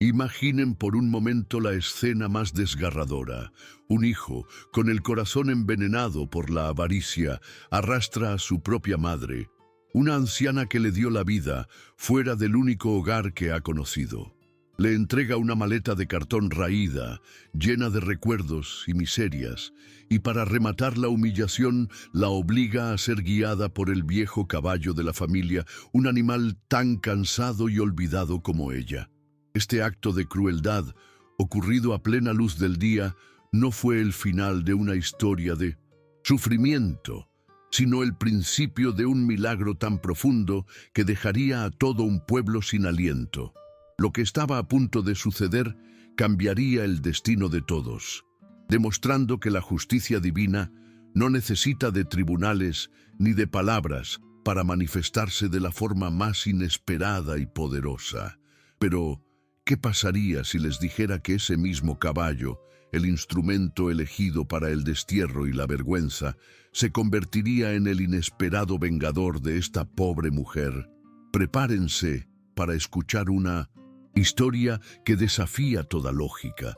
Imaginen por un momento la escena más desgarradora. Un hijo, con el corazón envenenado por la avaricia, arrastra a su propia madre, una anciana que le dio la vida, fuera del único hogar que ha conocido. Le entrega una maleta de cartón raída, llena de recuerdos y miserias, y para rematar la humillación la obliga a ser guiada por el viejo caballo de la familia, un animal tan cansado y olvidado como ella. Este acto de crueldad, ocurrido a plena luz del día, no fue el final de una historia de sufrimiento, sino el principio de un milagro tan profundo que dejaría a todo un pueblo sin aliento. Lo que estaba a punto de suceder cambiaría el destino de todos, demostrando que la justicia divina no necesita de tribunales ni de palabras para manifestarse de la forma más inesperada y poderosa. Pero, ¿qué pasaría si les dijera que ese mismo caballo, el instrumento elegido para el destierro y la vergüenza, se convertiría en el inesperado vengador de esta pobre mujer? Prepárense para escuchar una historia que desafía toda lógica.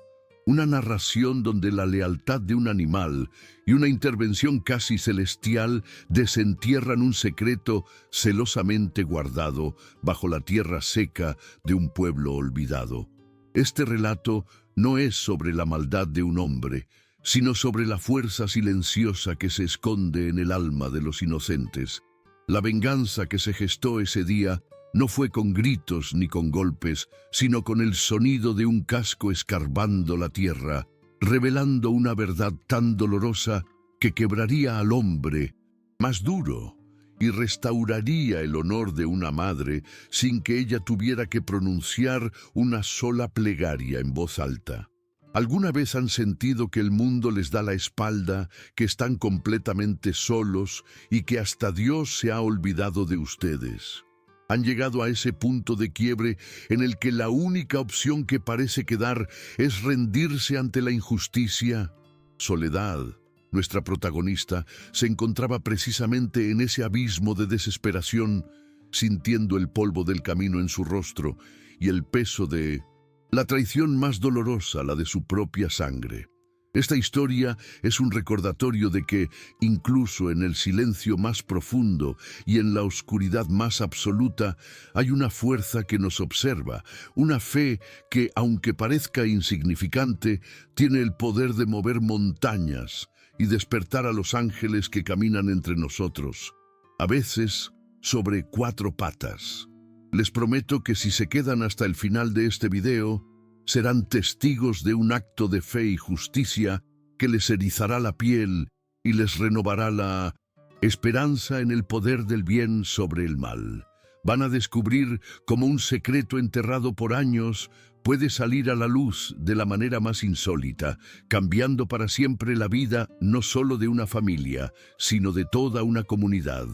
Una narración donde la lealtad de un animal y una intervención casi celestial desentierran un secreto celosamente guardado bajo la tierra seca de un pueblo olvidado. Este relato no es sobre la maldad de un hombre, sino sobre la fuerza silenciosa que se esconde en el alma de los inocentes. La venganza que se gestó ese día no fue con gritos ni con golpes, sino con el sonido de un casco escarbando la tierra, revelando una verdad tan dolorosa que quebraría al hombre más duro y restauraría el honor de una madre sin que ella tuviera que pronunciar una sola plegaria en voz alta. ¿Alguna vez han sentido que el mundo les da la espalda, que están completamente solos y que hasta Dios se ha olvidado de ustedes? Han llegado a ese punto de quiebre en el que la única opción que parece quedar es rendirse ante la injusticia. Soledad, nuestra protagonista, se encontraba precisamente en ese abismo de desesperación, sintiendo el polvo del camino en su rostro y el peso de la traición más dolorosa, la de su propia sangre. Esta historia es un recordatorio de que, incluso en el silencio más profundo y en la oscuridad más absoluta, hay una fuerza que nos observa, una fe que, aunque parezca insignificante, tiene el poder de mover montañas y despertar a los ángeles que caminan entre nosotros, a veces sobre 4 patas. Les prometo que si se quedan hasta el final de este video, serán testigos de un acto de fe y justicia que les erizará la piel y les renovará la esperanza en el poder del bien sobre el mal. Van a descubrir cómo un secreto enterrado por años puede salir a la luz de la manera más insólita, cambiando para siempre la vida no solo de una familia, sino de toda una comunidad.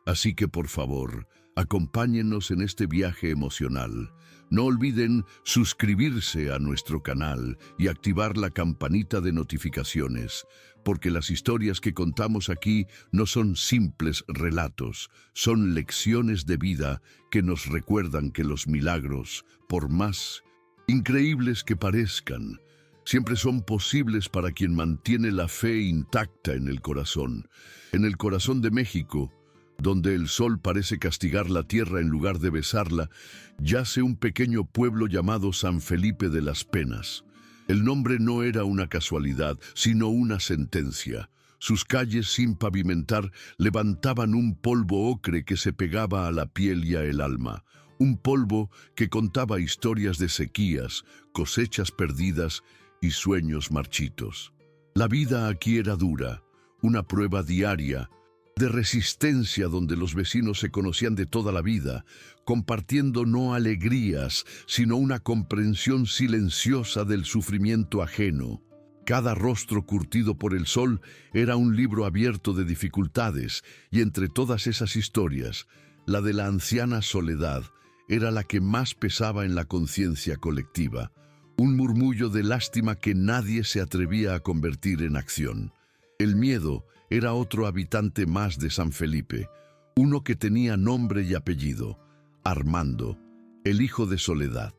Así que, por favor, acompáñennos en este viaje emocional. No olviden suscribirse a nuestro canal y activar la campanita de notificaciones, porque las historias que contamos aquí no son simples relatos, son lecciones de vida que nos recuerdan que los milagros, por más increíbles que parezcan, siempre son posibles para quien mantiene la fe intacta en el corazón. En el corazón de México, donde el sol parece castigar la tierra en lugar de besarla, yace un pequeño pueblo llamado San Felipe de las Penas. El nombre no era una casualidad, sino una sentencia. Sus calles sin pavimentar levantaban un polvo ocre que se pegaba a la piel y a el alma. Un polvo que contaba historias de sequías, cosechas perdidas y sueños marchitos. La vida aquí era dura, una prueba diaria de resistencia donde los vecinos se conocían de toda la vida, compartiendo no alegrías, sino una comprensión silenciosa del sufrimiento ajeno. Cada rostro curtido por el sol era un libro abierto de dificultades, y entre todas esas historias, la de la anciana Soledad era la que más pesaba en la conciencia colectiva, un murmullo de lástima que nadie se atrevía a convertir en acción. El miedo era otro habitante más de San Felipe, uno que tenía nombre y apellido, Armando, el hijo de Soledad.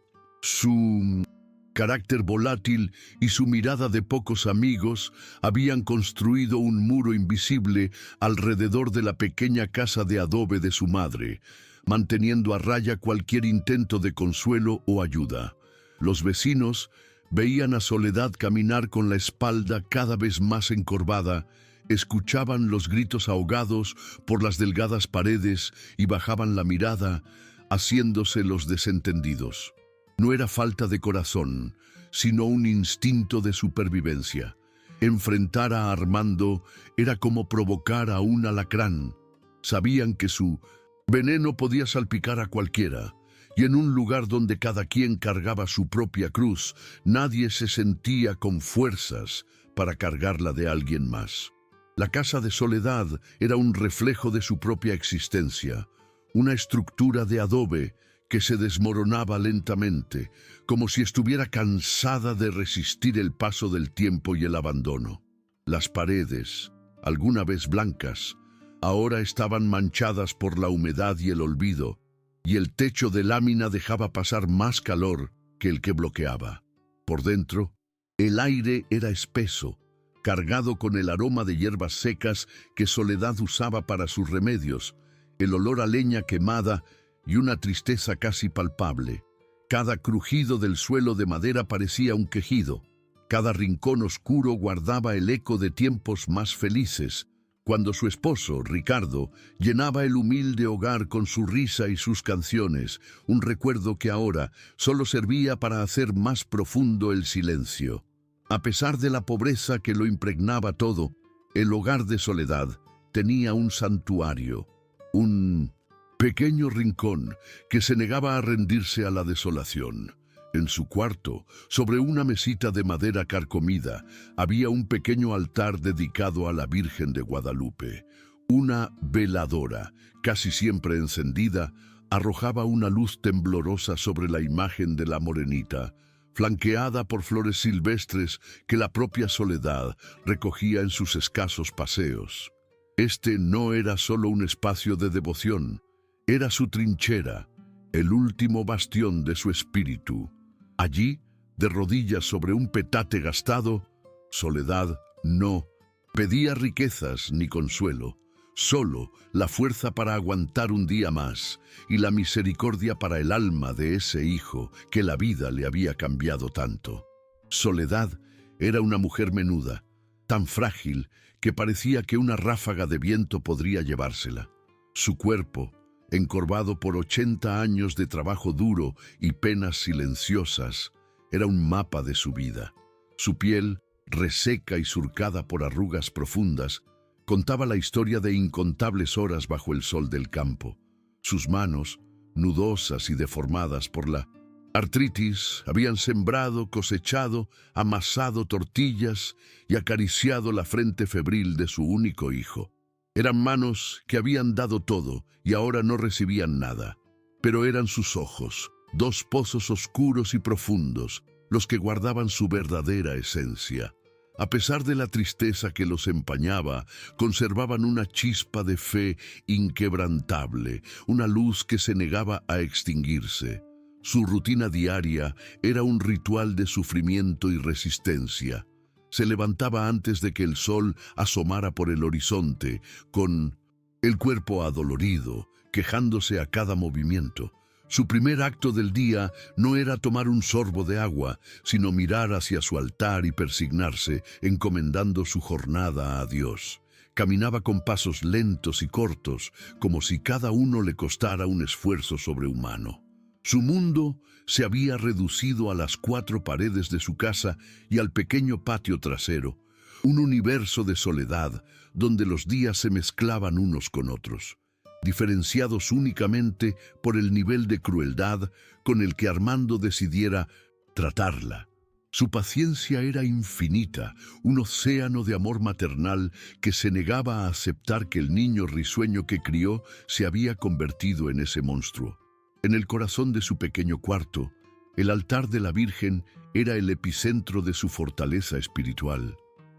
Su carácter volátil y su mirada de pocos amigos habían construido un muro invisible alrededor de la pequeña casa de adobe de su madre, manteniendo a raya cualquier intento de consuelo o ayuda. Los vecinos veían a Soledad caminar con la espalda cada vez más encorvada, escuchaban los gritos ahogados por las delgadas paredes y bajaban la mirada, haciéndose los desentendidos. No era falta de corazón, sino un instinto de supervivencia. Enfrentar a Armando era como provocar a un alacrán. Sabían que su veneno podía salpicar a cualquiera, y en un lugar donde cada quien cargaba su propia cruz, nadie se sentía con fuerzas para cargarla de alguien más. La casa de Soledad era un reflejo de su propia existencia, una estructura de adobe que se desmoronaba lentamente, como si estuviera cansada de resistir el paso del tiempo y el abandono. Las paredes, alguna vez blancas, ahora estaban manchadas por la humedad y el olvido, y el techo de lámina dejaba pasar más calor que el que bloqueaba. Por dentro, el aire era espeso, cargado con el aroma de hierbas secas que Soledad usaba para sus remedios, el olor a leña quemada y una tristeza casi palpable. Cada crujido del suelo de madera parecía un quejido. Cada rincón oscuro guardaba el eco de tiempos más felices, cuando su esposo, Ricardo, llenaba el humilde hogar con su risa y sus canciones, un recuerdo que ahora solo servía para hacer más profundo el silencio. A pesar de la pobreza que lo impregnaba todo, el hogar de Soledad tenía un santuario, un pequeño rincón que se negaba a rendirse a la desolación. En su cuarto, sobre una mesita de madera carcomida, había un pequeño altar dedicado a la Virgen de Guadalupe. Una veladora, casi siempre encendida, arrojaba una luz temblorosa sobre la imagen de la morenita, flanqueada por flores silvestres que la propia Soledad recogía en sus escasos paseos. Este no era solo un espacio de devoción, era su trinchera, el último bastión de su espíritu. Allí, de rodillas sobre un petate gastado, Soledad no pedía riquezas ni consuelo, solo la fuerza para aguantar un día más y la misericordia para el alma de ese hijo que la vida le había cambiado tanto. Soledad era una mujer menuda, tan frágil que parecía que una ráfaga de viento podría llevársela. Su cuerpo, encorvado por 80 años de trabajo duro y penas silenciosas, era un mapa de su vida. Su piel, reseca y surcada por arrugas profundas, contaba la historia de incontables horas bajo el sol del campo. Sus manos, nudosas y deformadas por la artritis, habían sembrado, cosechado, amasado tortillas y acariciado la frente febril de su único hijo. Eran manos que habían dado todo y ahora no recibían nada. Pero eran sus ojos, dos pozos oscuros y profundos, los que guardaban su verdadera esencia. A pesar de la tristeza que los empañaba, conservaban una chispa de fe inquebrantable, una luz que se negaba a extinguirse. Su rutina diaria era un ritual de sufrimiento y resistencia. Se levantaba antes de que el sol asomara por el horizonte, con el cuerpo adolorido, quejándose a cada movimiento. Su primer acto del día no era tomar un sorbo de agua, sino mirar hacia su altar y persignarse, encomendando su jornada a Dios. Caminaba con pasos lentos y cortos, como si cada uno le costara un esfuerzo sobrehumano. Su mundo se había reducido a las 4 paredes de su casa y al pequeño patio trasero, un universo de soledad donde los días se mezclaban unos con otros, diferenciados únicamente por el nivel de crueldad con el que Armando decidiera tratarla. Su paciencia era infinita, un océano de amor maternal que se negaba a aceptar que el niño risueño que crió se había convertido en ese monstruo. En el corazón de su pequeño cuarto, el altar de la Virgen era el epicentro de su fortaleza espiritual.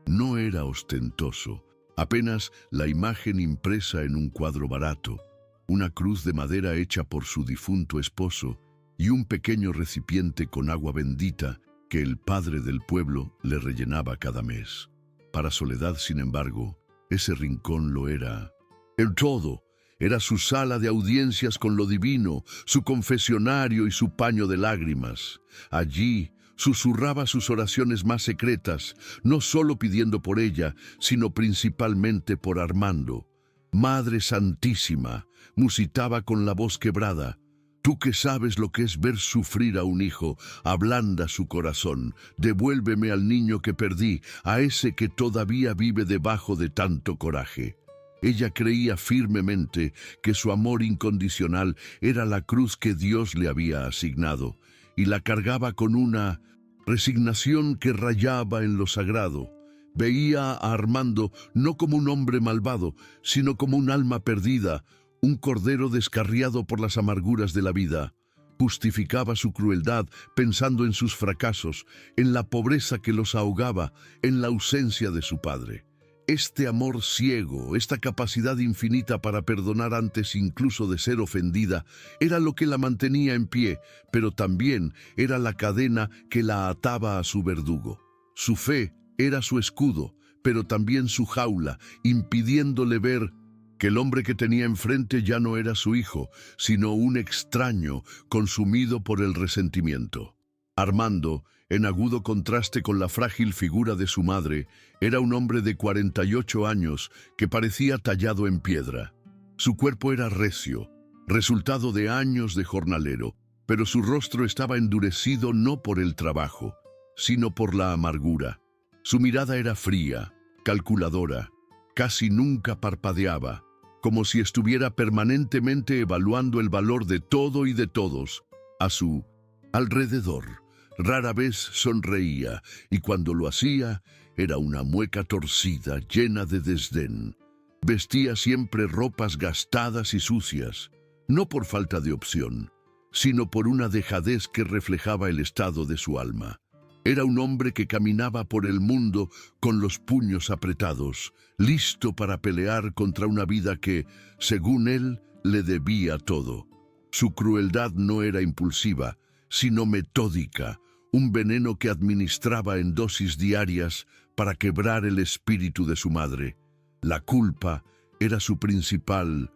No era ostentoso, apenas la imagen impresa en un cuadro barato, una cruz de madera hecha por su difunto esposo y un pequeño recipiente con agua bendita que el padre del pueblo le rellenaba cada mes. Para Soledad, sin embargo, ese rincón lo era en todo. Era su sala de audiencias con lo divino, su confesionario y su paño de lágrimas. Allí susurraba sus oraciones más secretas, no solo pidiendo por ella, sino principalmente por Armando. Madre Santísima, musitaba con la voz quebrada, tú que sabes lo que es ver sufrir a un hijo, ablanda su corazón, devuélveme al niño que perdí, a ese que todavía vive debajo de tanto coraje. Ella creía firmemente que su amor incondicional era la cruz que Dios le había asignado, y la cargaba con una resignación que rayaba en lo sagrado. Veía a Armando no como un hombre malvado, sino como un alma perdida, un cordero descarriado por las amarguras de la vida. Justificaba su crueldad pensando en sus fracasos, en la pobreza que los ahogaba, en la ausencia de su padre. Este amor ciego, esta capacidad infinita para perdonar antes incluso de ser ofendida, era lo que la mantenía en pie, pero también era la cadena que la ataba a su verdugo. Su fe era su escudo, pero también su jaula, impidiéndole ver que el hombre que tenía enfrente ya no era su hijo, sino un extraño consumido por el resentimiento. Armando, en agudo contraste con la frágil figura de su madre, era un hombre de 48 años que parecía tallado en piedra. Su cuerpo era recio, resultado de años de jornalero, pero su rostro estaba endurecido no por el trabajo, sino por la amargura. Su mirada era fría, calculadora, casi nunca parpadeaba, como si estuviera permanentemente evaluando el valor de todo y de todos a su alrededor. Rara vez sonreía, y cuando lo hacía, era una mueca torcida, llena de desdén. Vestía siempre ropas gastadas y sucias, no por falta de opción, sino por una dejadez que reflejaba el estado de su alma. Era un hombre que caminaba por el mundo con los puños apretados, listo para pelear contra una vida que, según él, le debía todo. Su crueldad no era impulsiva, sino metódica, un veneno que administraba en dosis diarias para quebrar el espíritu de su madre. La culpa era su principal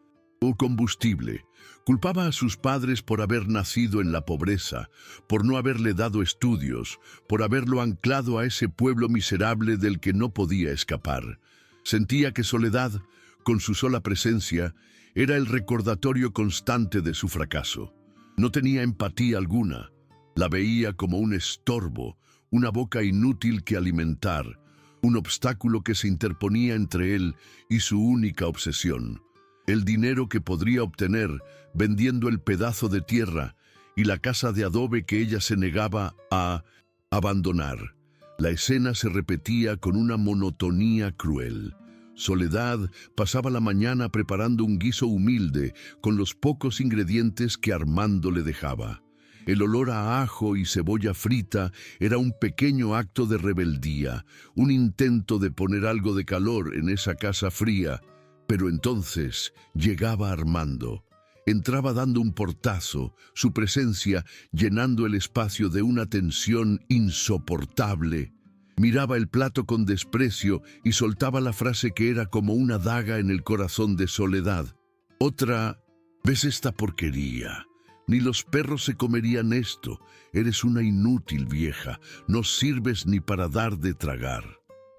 combustible. Culpaba a sus padres por haber nacido en la pobreza, por no haberle dado estudios, por haberlo anclado a ese pueblo miserable del que no podía escapar. Sentía que Soledad, con su sola presencia, era el recordatorio constante de su fracaso. No tenía empatía alguna. La veía como un estorbo, una boca inútil que alimentar, un obstáculo que se interponía entre él y su única obsesión, el dinero que podría obtener vendiendo el pedazo de tierra y la casa de adobe que ella se negaba a abandonar. La escena se repetía con una monotonía cruel. Soledad pasaba la mañana preparando un guiso humilde con los pocos ingredientes que Armando le dejaba. El olor a ajo y cebolla frita era un pequeño acto de rebeldía, un intento de poner algo de calor en esa casa fría. Pero entonces llegaba Armando. Entraba dando un portazo, su presencia llenando el espacio de una tensión insoportable. Miraba el plato con desprecio y soltaba la frase que era como una daga en el corazón de Soledad. Otra, ¿ves esta porquería? Ni los perros se comerían esto. Eres una inútil vieja, no sirves ni para dar de tragar.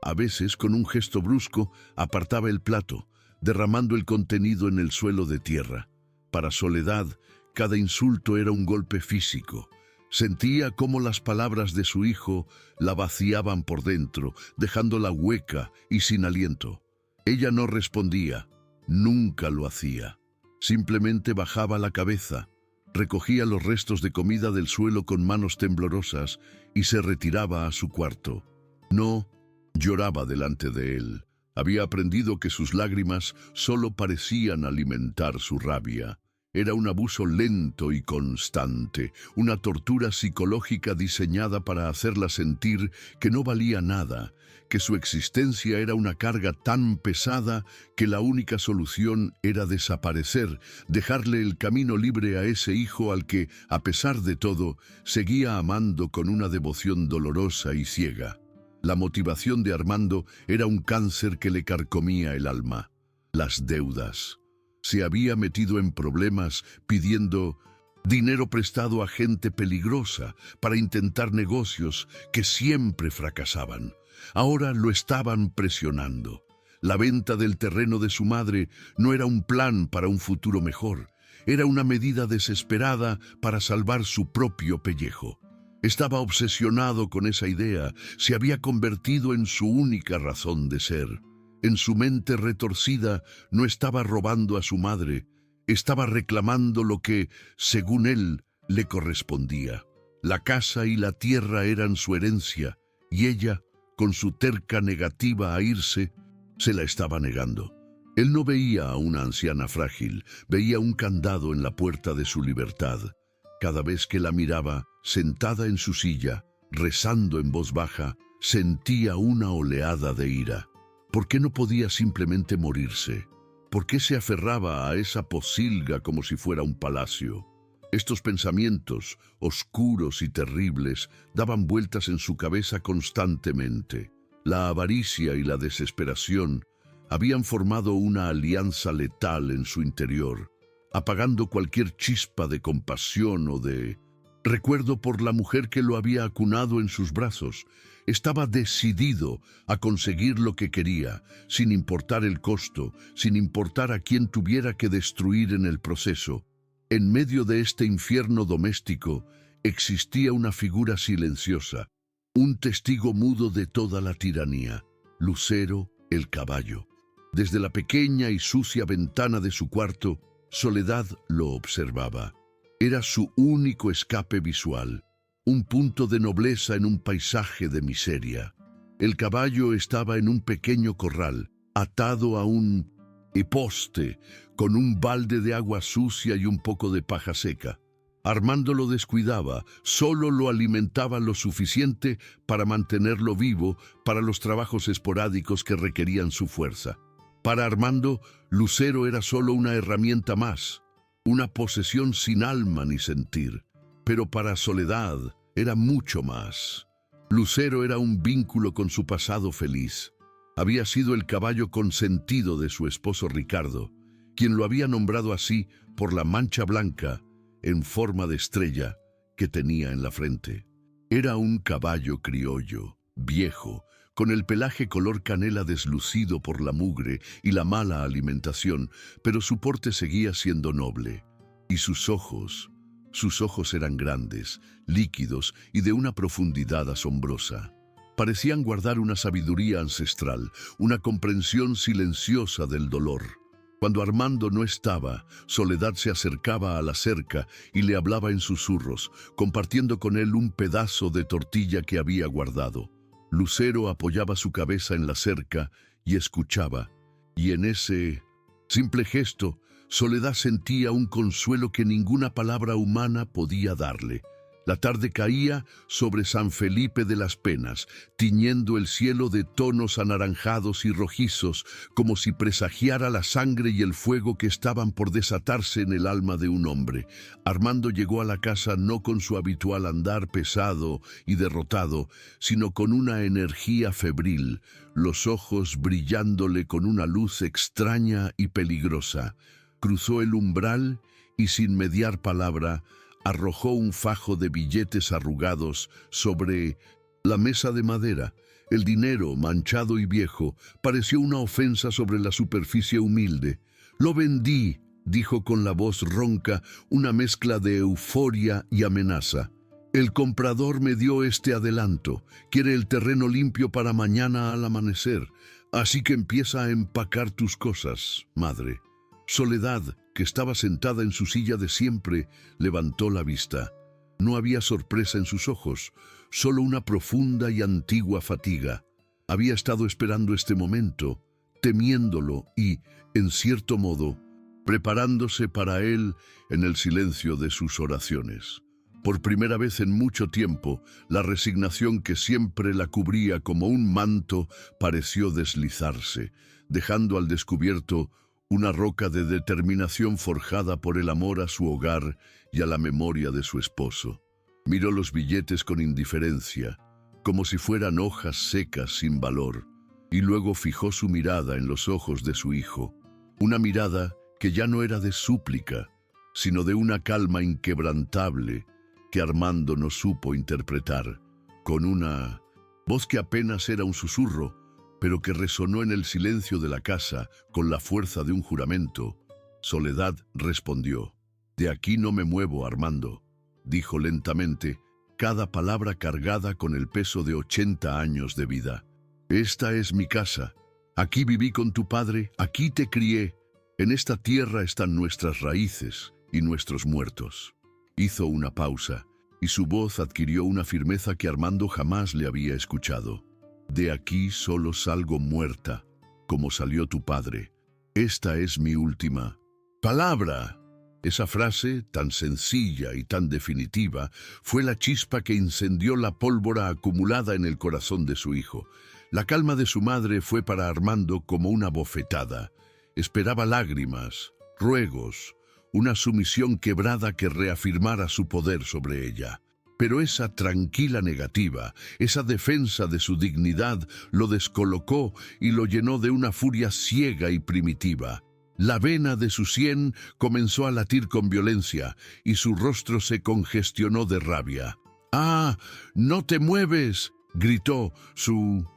A veces, con un gesto brusco, apartaba el plato, derramando el contenido en el suelo de tierra. Para Soledad, cada insulto era un golpe físico. Sentía cómo las palabras de su hijo la vaciaban por dentro, dejándola hueca y sin aliento. Ella no respondía, nunca lo hacía. Simplemente bajaba la cabeza, recogía los restos de comida del suelo con manos temblorosas y se retiraba a su cuarto. No lloraba delante de él. Había aprendido que sus lágrimas solo parecían alimentar su rabia. Era un abuso lento y constante, una tortura psicológica diseñada para hacerla sentir que no valía nada, que su existencia era una carga tan pesada que la única solución era desaparecer, dejarle el camino libre a ese hijo al que, a pesar de todo, seguía amando con una devoción dolorosa y ciega. La motivación de Armando era un cáncer que le carcomía el alma. Las deudas. Se había metido en problemas pidiendo dinero prestado a gente peligrosa para intentar negocios que siempre fracasaban. Ahora lo estaban presionando. La venta del terreno de su madre no era un plan para un futuro mejor. Era una medida desesperada para salvar su propio pellejo. Estaba obsesionado con esa idea, se había convertido en su única razón de ser. En su mente retorcida no estaba robando a su madre, estaba reclamando lo que, según él, le correspondía. La casa y la tierra eran su herencia, y ella, con su terca negativa a irse, se la estaba negando. Él no veía a una anciana frágil, veía un candado en la puerta de su libertad. Cada vez que la miraba, sentada en su silla, rezando en voz baja, sentía una oleada de ira. ¿Por qué no podía simplemente morirse? ¿Por qué se aferraba a esa pocilga como si fuera un palacio? Estos pensamientos, oscuros y terribles, daban vueltas en su cabeza constantemente. La avaricia y la desesperación habían formado una alianza letal en su interior, apagando cualquier chispa de compasión o de recuerdo por la mujer que lo había acunado en sus brazos. Estaba decidido a conseguir lo que quería, sin importar el costo, sin importar a quién tuviera que destruir en el proceso. En medio de este infierno doméstico existía una figura silenciosa, un testigo mudo de toda la tiranía: Lucero, el caballo. Desde la pequeña y sucia ventana de su cuarto, Soledad lo observaba. Era su único escape visual, un punto de nobleza en un paisaje de miseria. El caballo estaba en un pequeño corral, atado a un poste, con un balde de agua sucia y un poco de paja seca. Armando lo descuidaba, solo lo alimentaba lo suficiente para mantenerlo vivo para los trabajos esporádicos que requerían su fuerza. Para Armando, Lucero era solo una herramienta más, una posesión sin alma ni sentir. Pero para Soledad era mucho más. Lucero era un vínculo con su pasado feliz. Había sido el caballo consentido de su esposo Ricardo, quien lo había nombrado así por la mancha blanca en forma de estrella que tenía en la frente. Era un caballo criollo, viejo, con el pelaje color canela deslucido por la mugre y la mala alimentación, pero su porte seguía siendo noble. Y sus ojos eran grandes, líquidos y de una profundidad asombrosa. Parecían guardar una sabiduría ancestral, una comprensión silenciosa del dolor. Cuando Armando no estaba, Soledad se acercaba a la cerca y le hablaba en susurros, compartiendo con él un pedazo de tortilla que había guardado. Lucero apoyaba su cabeza en la cerca y escuchaba, y en ese simple gesto, Soledad sentía un consuelo que ninguna palabra humana podía darle. La tarde caía sobre San Felipe de las Penas, tiñendo el cielo de tonos anaranjados y rojizos, como si presagiara la sangre y el fuego que estaban por desatarse en el alma de un hombre. Armando llegó a la casa no con su habitual andar pesado y derrotado, sino con una energía febril, los ojos brillándole con una luz extraña y peligrosa. Cruzó el umbral y, sin mediar palabra, arrojó un fajo de billetes arrugados sobre la mesa de madera. El dinero, manchado y viejo, pareció una ofensa sobre la superficie humilde. «Lo vendí», dijo con la voz ronca, una mezcla de euforia y amenaza. «El comprador me dio este adelanto. Quiere el terreno limpio para mañana al amanecer. Así que empieza a empacar tus cosas, madre». Soledad, que estaba sentada en su silla de siempre, levantó la vista. No había sorpresa en sus ojos, solo una profunda y antigua fatiga. Había estado esperando este momento, temiéndolo y, en cierto modo, preparándose para él en el silencio de sus oraciones. Por primera vez en mucho tiempo, la resignación que siempre la cubría como un manto pareció deslizarse, dejando al descubierto una roca de determinación forjada por el amor a su hogar y a la memoria de su esposo. Miró los billetes con indiferencia, como si fueran hojas secas sin valor, y luego fijó su mirada en los ojos de su hijo, una mirada que ya no era de súplica, sino de una calma inquebrantable que Armando no supo interpretar, con una voz que apenas era un susurro, pero que resonó en el silencio de la casa con la fuerza de un juramento. Soledad respondió: «De aquí no me muevo, Armando», dijo lentamente, cada palabra cargada con el peso de 80 años de vida. «Esta es mi casa. Aquí viví con tu padre, aquí te crié. En esta tierra están nuestras raíces y nuestros muertos». Hizo una pausa, y su voz adquirió una firmeza que Armando jamás le había escuchado. «De aquí solo salgo muerta, como salió tu padre. Esta es mi última palabra». Esa frase, tan sencilla y tan definitiva, fue la chispa que incendió la pólvora acumulada en el corazón de su hijo. La calma de su madre fue para Armando como una bofetada. Esperaba lágrimas, ruegos, una sumisión quebrada que reafirmara su poder sobre ella. Pero esa tranquila negativa, esa defensa de su dignidad, lo descolocó y lo llenó de una furia ciega y primitiva. La vena de su sien comenzó a latir con violencia y su rostro se congestionó de rabia. «¡Ah! ¡No te mueves!», gritó, su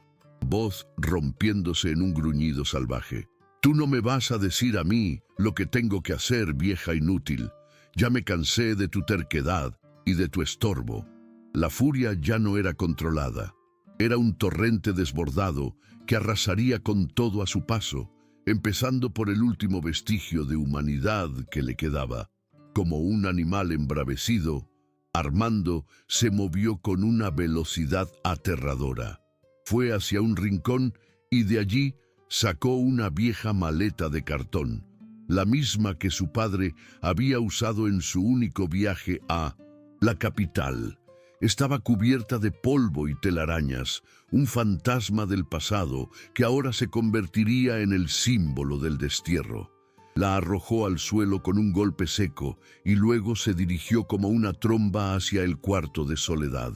voz rompiéndose en un gruñido salvaje. «Tú no me vas a decir a mí lo que tengo que hacer, vieja inútil. Ya me cansé de tu terquedad y de tu estorbo». La furia ya no era controlada. Era un torrente desbordado que arrasaría con todo a su paso, empezando por el último vestigio de humanidad que le quedaba. Como un animal embravecido, Armando se movió con una velocidad aterradora. Fue hacia un rincón y de allí sacó una vieja maleta de cartón, la misma que su padre había usado en su único viaje a la capital. Estaba cubierta de polvo y telarañas, un fantasma del pasado que ahora se convertiría en el símbolo del destierro. La arrojó al suelo con un golpe seco y luego se dirigió como una tromba hacia el cuarto de Soledad.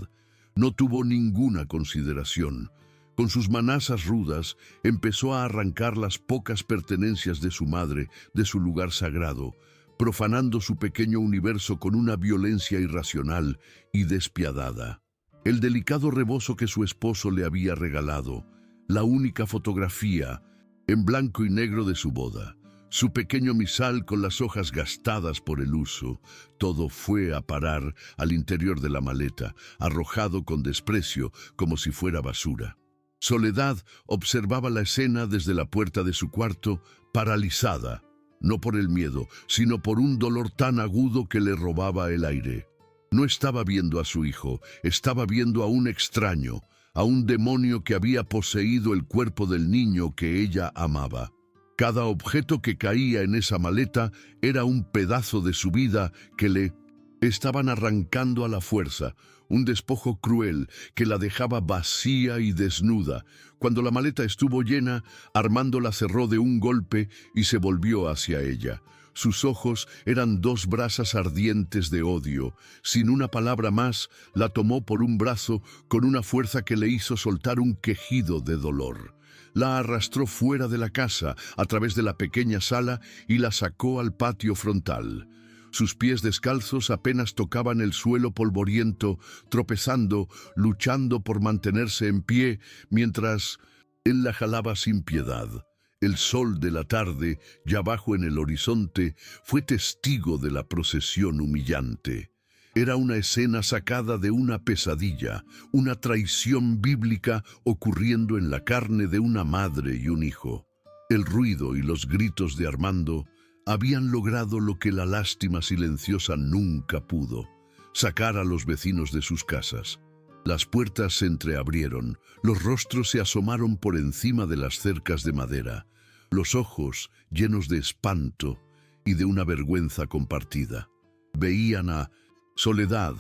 No tuvo ninguna consideración. Con sus manazas rudas empezó a arrancar las pocas pertenencias de su madre de su lugar sagrado, profanando su pequeño universo con una violencia irracional y despiadada. El delicado rebozo que su esposo le había regalado, la única fotografía en blanco y negro de su boda, su pequeño misal con las hojas gastadas por el uso, todo fue a parar al interior de la maleta, arrojado con desprecio como si fuera basura. Soledad observaba la escena desde la puerta de su cuarto, paralizada, no por el miedo, sino por un dolor tan agudo que le robaba el aire. No estaba viendo a su hijo, estaba viendo a un extraño, a un demonio que había poseído el cuerpo del niño que ella amaba. Cada objeto que caía en esa maleta era un pedazo de su vida que le estaban arrancando a la fuerza, un despojo cruel que la dejaba vacía y desnuda. Cuando la maleta estuvo llena, Armando la cerró de un golpe y se volvió hacia ella. Sus ojos eran dos brasas ardientes de odio. Sin una palabra más, la tomó por un brazo con una fuerza que le hizo soltar un quejido de dolor. La arrastró fuera de la casa, a través de la pequeña sala, y la sacó al patio frontal. Sus pies descalzos apenas tocaban el suelo polvoriento, tropezando, luchando por mantenerse en pie, mientras él la jalaba sin piedad. El sol de la tarde, ya bajo en el horizonte, fue testigo de la procesión humillante. Era una escena sacada de una pesadilla, una traición bíblica ocurriendo en la carne de una madre y un hijo. El ruido y los gritos de Armando habían logrado lo que la lástima silenciosa nunca pudo: sacar a los vecinos de sus casas. Las puertas se entreabrieron, los rostros se asomaron por encima de las cercas de madera, los ojos llenos de espanto, y de una vergüenza compartida. Veían a Soledad,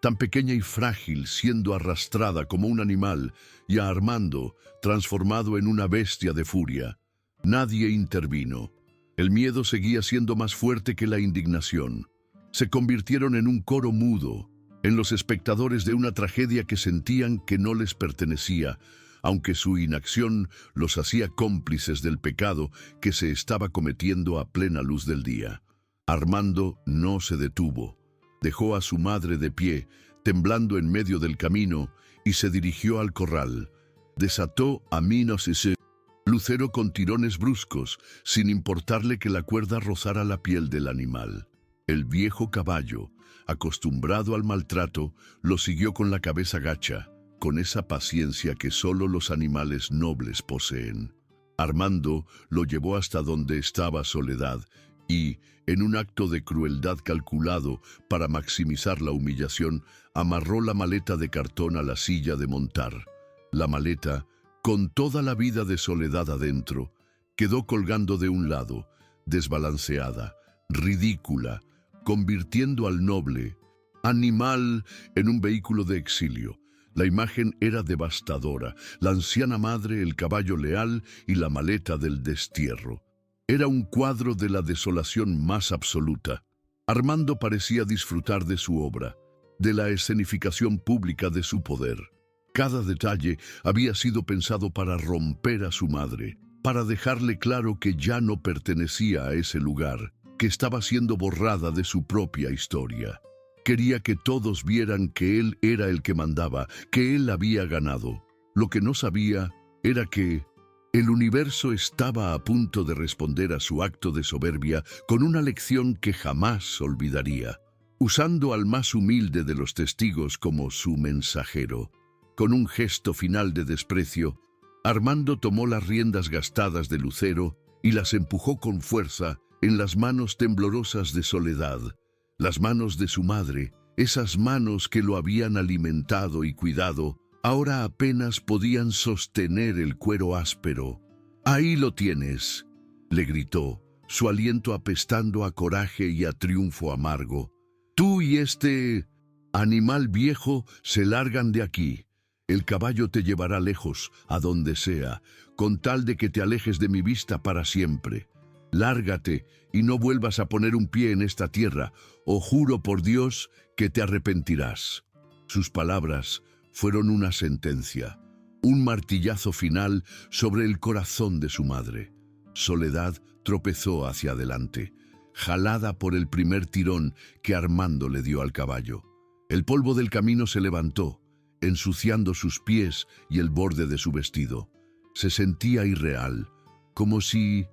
tan pequeña y frágil, siendo arrastrada como un animal, y a Armando, transformado en una bestia de furia. Nadie intervino. El miedo seguía siendo más fuerte que la indignación. Se convirtieron en un coro mudo, en los espectadores de una tragedia que sentían que no les pertenecía, aunque su inacción los hacía cómplices del pecado que se estaba cometiendo a plena luz del día. Armando no se detuvo. Dejó a su madre de pie, temblando en medio del camino, y se dirigió al corral. Desató a Lucero con tirones bruscos, sin importarle que la cuerda rozara la piel del animal. El viejo caballo, acostumbrado al maltrato, lo siguió con la cabeza gacha, con esa paciencia que solo los animales nobles poseen. Armando lo llevó hasta donde estaba Soledad y, en un acto de crueldad calculado para maximizar la humillación, amarró la maleta de cartón a la silla de montar. La maleta, con toda la vida de Soledad adentro, quedó colgando de un lado, desbalanceada, ridícula, convirtiendo al noble animal en un vehículo de exilio. La imagen era devastadora: la anciana madre, el caballo leal y la maleta del destierro. Era un cuadro de la desolación más absoluta. Armando parecía disfrutar de su obra, de la escenificación pública de su poder. Cada detalle había sido pensado para romper a su madre, para dejarle claro que ya no pertenecía a ese lugar, que estaba siendo borrada de su propia historia. Quería que todos vieran que él era el que mandaba, que él había ganado. Lo que no sabía era que el universo estaba a punto de responder a su acto de soberbia con una lección que jamás olvidaría, usando al más humilde de los testigos como su mensajero. Con un gesto final de desprecio, Armando tomó las riendas gastadas de Lucero y las empujó con fuerza en las manos temblorosas de Soledad, las manos de su madre. Esas manos que lo habían alimentado y cuidado, ahora apenas podían sostener el cuero áspero. «Ahí lo tienes», le gritó, su aliento apestando a coraje y a triunfo amargo. «Tú y este animal viejo se largan de aquí. El caballo te llevará lejos, a donde sea, con tal de que te alejes de mi vista para siempre. Lárgate y no vuelvas a poner un pie en esta tierra, o juro por Dios que te arrepentirás». Sus palabras fueron una sentencia, un martillazo final sobre el corazón de su madre. Soledad tropezó hacia adelante, jalada por el primer tirón que Armando le dio al caballo. El polvo del camino se levantó, ensuciando sus pies y el borde de su vestido. Se sentía irreal, como si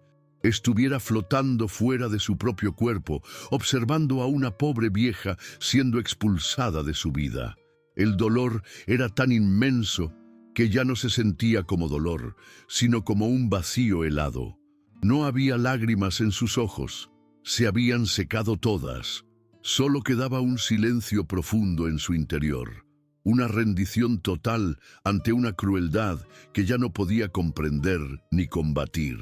estuviera flotando fuera de su propio cuerpo, observando a una pobre vieja siendo expulsada de su vida. El dolor era tan inmenso que ya no se sentía como dolor, sino como un vacío helado. No había lágrimas en sus ojos, se habían secado todas. Solo quedaba un silencio profundo en su interior, una rendición total ante una crueldad que ya no podía comprender ni combatir.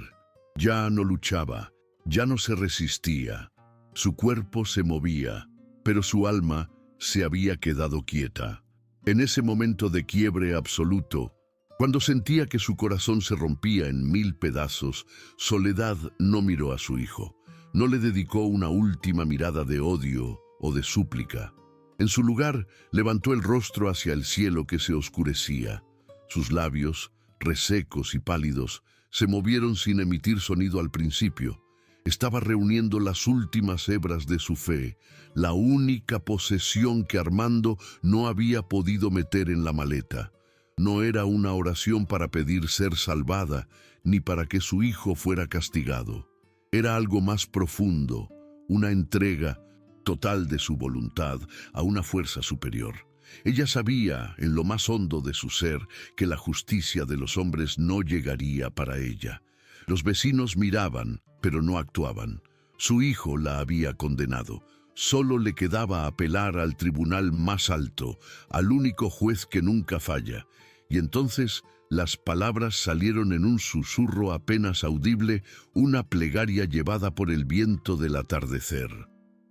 Ya no luchaba, ya no se resistía. Su cuerpo se movía, pero su alma se había quedado quieta. En ese momento de quiebre absoluto, cuando sentía que su corazón se rompía en 1000 pedazos, Soledad no miró a su hijo, no le dedicó una última mirada de odio o de súplica. En su lugar, levantó el rostro hacia el cielo que se oscurecía. Sus labios, resecos y pálidos, se movieron sin emitir sonido al principio. Estaba reuniendo las últimas hebras de su fe, la única posesión que Armando no había podido meter en la maleta. No era una oración para pedir ser salvada, ni para que su hijo fuera castigado. Era algo más profundo, una entrega total de su voluntad a una fuerza superior. Ella sabía, en lo más hondo de su ser, que la justicia de los hombres no llegaría para ella. Los vecinos miraban, pero no actuaban. Su hijo la había condenado. Solo le quedaba apelar al tribunal más alto, al único juez que nunca falla. Y entonces las palabras salieron en un susurro apenas audible, una plegaria llevada por el viento del atardecer.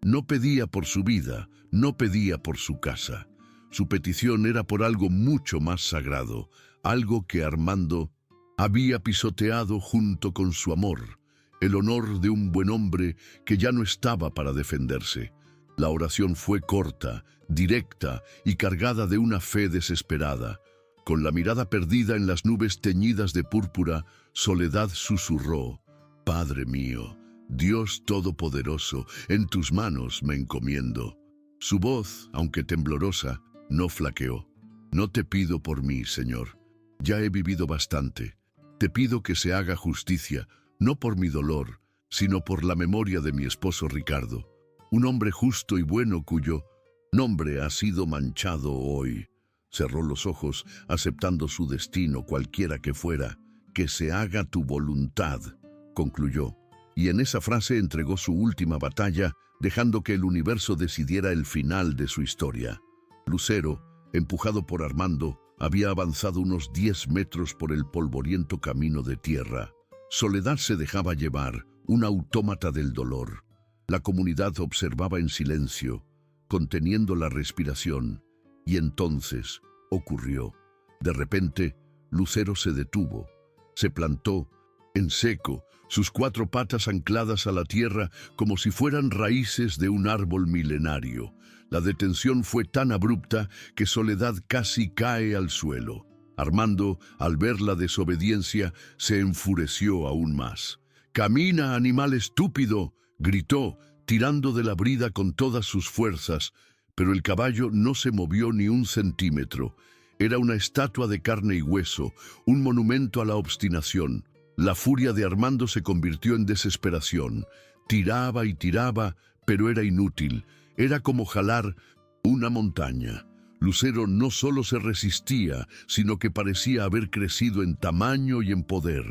No pedía por su vida, no pedía por su casa. Su petición era por algo mucho más sagrado, algo que Armando había pisoteado junto con su amor, el honor de un buen hombre que ya no estaba para defenderse. La oración fue corta, directa y cargada de una fe desesperada. Con la mirada perdida en las nubes teñidas de púrpura, Soledad susurró: «Padre mío, Dios Todopoderoso, en tus manos me encomiendo». Su voz, aunque temblorosa, no flaqueó. «No te pido por mí, Señor. Ya he vivido bastante. Te pido que se haga justicia, no por mi dolor, sino por la memoria de mi esposo Ricardo, un hombre justo y bueno cuyo nombre ha sido manchado hoy». Cerró los ojos, aceptando su destino, cualquiera que fuera. «Que se haga tu voluntad», concluyó, y en esa frase entregó su última batalla, dejando que el universo decidiera el final de su historia. Lucero, empujado por Armando, había avanzado unos 10 metros por el polvoriento camino de tierra. Soledad se dejaba llevar, un autómata del dolor. La comunidad observaba en silencio, conteniendo la respiración, y entonces ocurrió. De repente, Lucero se detuvo, se plantó en seco, sus 4 patas ancladas a la tierra como si fueran raíces de un árbol milenario. La detención fue tan abrupta que Soledad casi cae al suelo. Armando, al ver la desobediencia, se enfureció aún más. «¡Camina, animal estúpido!», gritó, tirando de la brida con todas sus fuerzas, pero el caballo no se movió ni un centímetro. Era una estatua de carne y hueso, un monumento a la obstinación. La furia de Armando se convirtió en desesperación. Tiraba y tiraba, pero era inútil. Era como jalar una montaña. Lucero no solo se resistía, sino que parecía haber crecido en tamaño y en poder.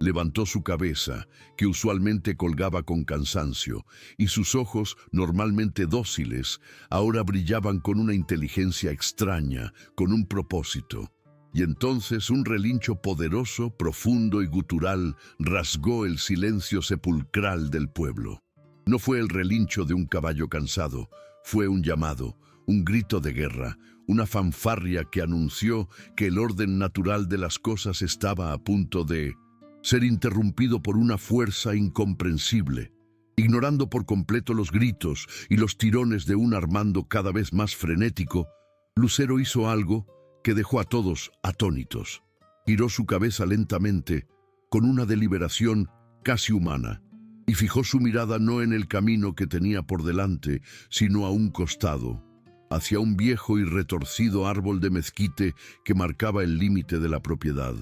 Levantó su cabeza, que usualmente colgaba con cansancio, y sus ojos, normalmente dóciles, ahora brillaban con una inteligencia extraña, con un propósito. Y entonces un relincho poderoso, profundo y gutural rasgó el silencio sepulcral del pueblo. No fue el relincho de un caballo cansado, fue un llamado, un grito de guerra, una fanfarria que anunció que el orden natural de las cosas estaba a punto de ser interrumpido por una fuerza incomprensible. Ignorando por completo los gritos y los tirones de un Armando cada vez más frenético, Lucero hizo algo que dejó a todos atónitos. Giró su cabeza lentamente, con una deliberación casi humana, y fijó su mirada no en el camino que tenía por delante, sino a un costado, hacia un viejo y retorcido árbol de mezquite que marcaba el límite de la propiedad.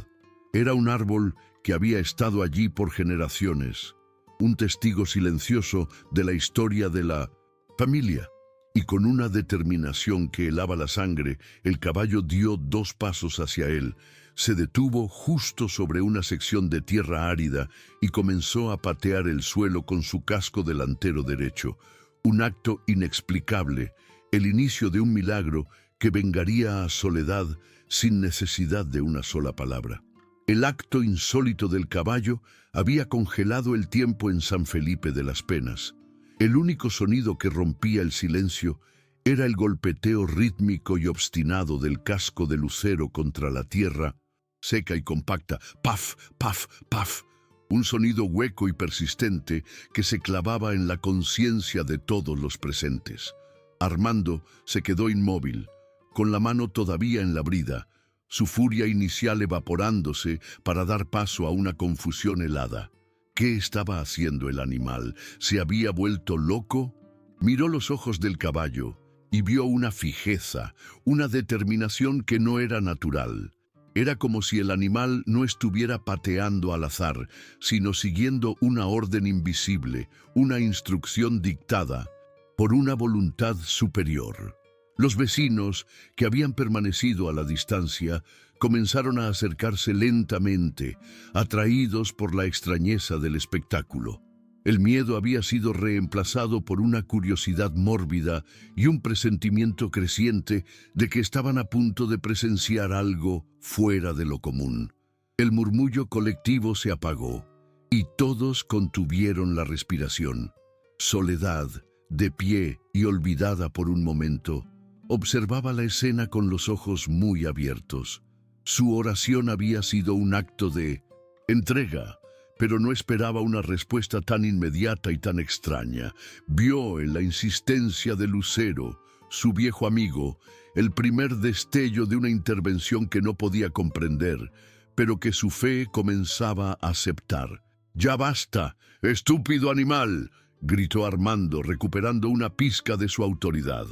Era un árbol que había estado allí por generaciones, un testigo silencioso de la historia de la familia. Y con una determinación que helaba la sangre, el caballo dio 2 pasos hacia él, se detuvo justo sobre una sección de tierra árida y comenzó a patear el suelo con su casco delantero derecho. Un acto inexplicable, el inicio de un milagro que vengaría a Soledad sin necesidad de una sola palabra. El acto insólito del caballo había congelado el tiempo en San Felipe de las Penas. El único sonido que rompía el silencio era el golpeteo rítmico y obstinado del casco de Lucero contra la tierra, seca y compacta. ¡Paf, paf, paf! Un sonido hueco y persistente que se clavaba en la conciencia de todos los presentes. Armando se quedó inmóvil, con la mano todavía en la brida, su furia inicial evaporándose para dar paso a una confusión helada. ¿Qué estaba haciendo el animal? ¿Se había vuelto loco? Miró los ojos del caballo y vio una fijeza, una determinación que no era natural. Era como si el animal no estuviera pateando al azar, sino siguiendo una orden invisible, una instrucción dictada por una voluntad superior. Los vecinos, que habían permanecido a la distancia, comenzaron a acercarse lentamente, atraídos por la extrañeza del espectáculo. El miedo había sido reemplazado por una curiosidad mórbida y un presentimiento creciente de que estaban a punto de presenciar algo fuera de lo común. El murmullo colectivo se apagó y todos contuvieron la respiración. Soledad, de pie y olvidada por un momento, observaba la escena con los ojos muy abiertos. Su oración había sido un acto de entrega, pero no esperaba una respuesta tan inmediata y tan extraña. Vio en la insistencia de Lucero, su viejo amigo, el primer destello de una intervención que no podía comprender, pero que su fe comenzaba a aceptar. «¡Ya basta, estúpido animal!», gritó Armando, recuperando una pizca de su autoridad.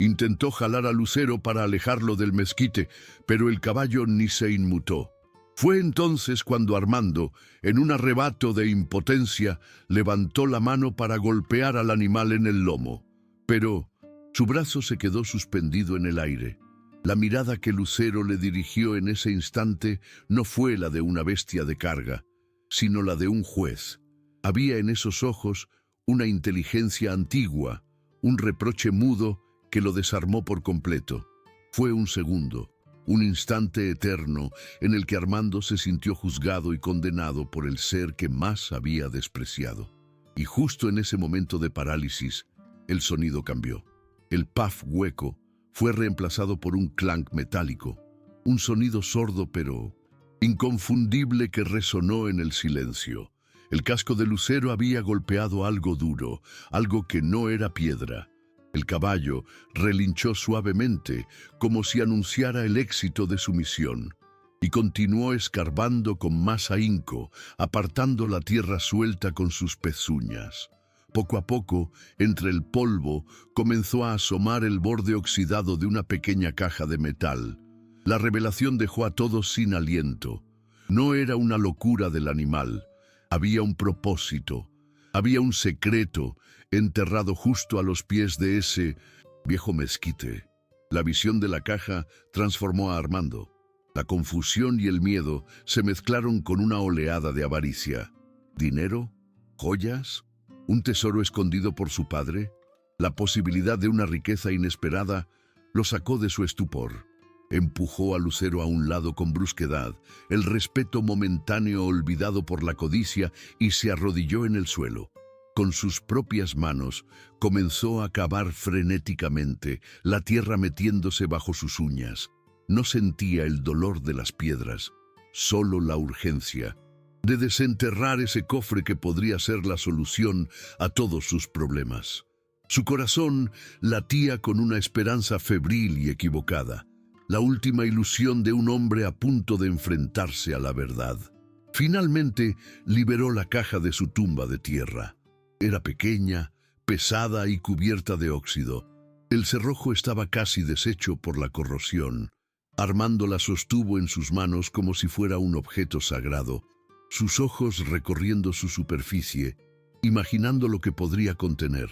Intentó jalar a Lucero para alejarlo del mezquite, pero el caballo ni se inmutó. Fue entonces cuando Armando, en un arrebato de impotencia, levantó la mano para golpear al animal en el lomo. Pero su brazo se quedó suspendido en el aire. La mirada que Lucero le dirigió en ese instante no fue la de una bestia de carga, sino la de un juez. Había en esos ojos una inteligencia antigua, un reproche mudo que lo desarmó por completo. Fue un segundo, un instante eterno en el que Armando se sintió juzgado y condenado por el ser que más había despreciado. Y justo en ese momento de parálisis, el sonido cambió. El paf hueco fue reemplazado por un clank metálico, un sonido sordo pero inconfundible que resonó en el silencio. El casco de Lucero había golpeado algo duro, algo que no era piedra. El caballo relinchó suavemente, como si anunciara el éxito de su misión, y continuó escarbando con más ahínco, apartando la tierra suelta con sus pezuñas. Poco a poco, entre el polvo, comenzó a asomar el borde oxidado de una pequeña caja de metal. La revelación dejó a todos sin aliento. No era una locura del animal. Había un propósito, había un secreto enterrado justo a los pies de ese viejo mezquite. La visión de la caja transformó a Armando. La confusión y el miedo se mezclaron con una oleada de avaricia. ¿Dinero? ¿Joyas? ¿Un tesoro escondido por su padre? La posibilidad de una riqueza inesperada lo sacó de su estupor. Empujó a Lucero a un lado con brusquedad, el respeto momentáneo olvidado por la codicia, y se arrodilló en el suelo. Con sus propias manos comenzó a cavar frenéticamente, la tierra metiéndose bajo sus uñas. No sentía el dolor de las piedras, solo la urgencia de desenterrar ese cofre que podría ser la solución a todos sus problemas. Su corazón latía con una esperanza febril y equivocada, la última ilusión de un hombre a punto de enfrentarse a la verdad. Finalmente liberó la caja de su tumba de tierra. Era pequeña, pesada y cubierta de óxido. El cerrojo estaba casi deshecho por la corrosión. Armando la sostuvo en sus manos como si fuera un objeto sagrado, sus ojos recorriendo su superficie, imaginando lo que podría contener.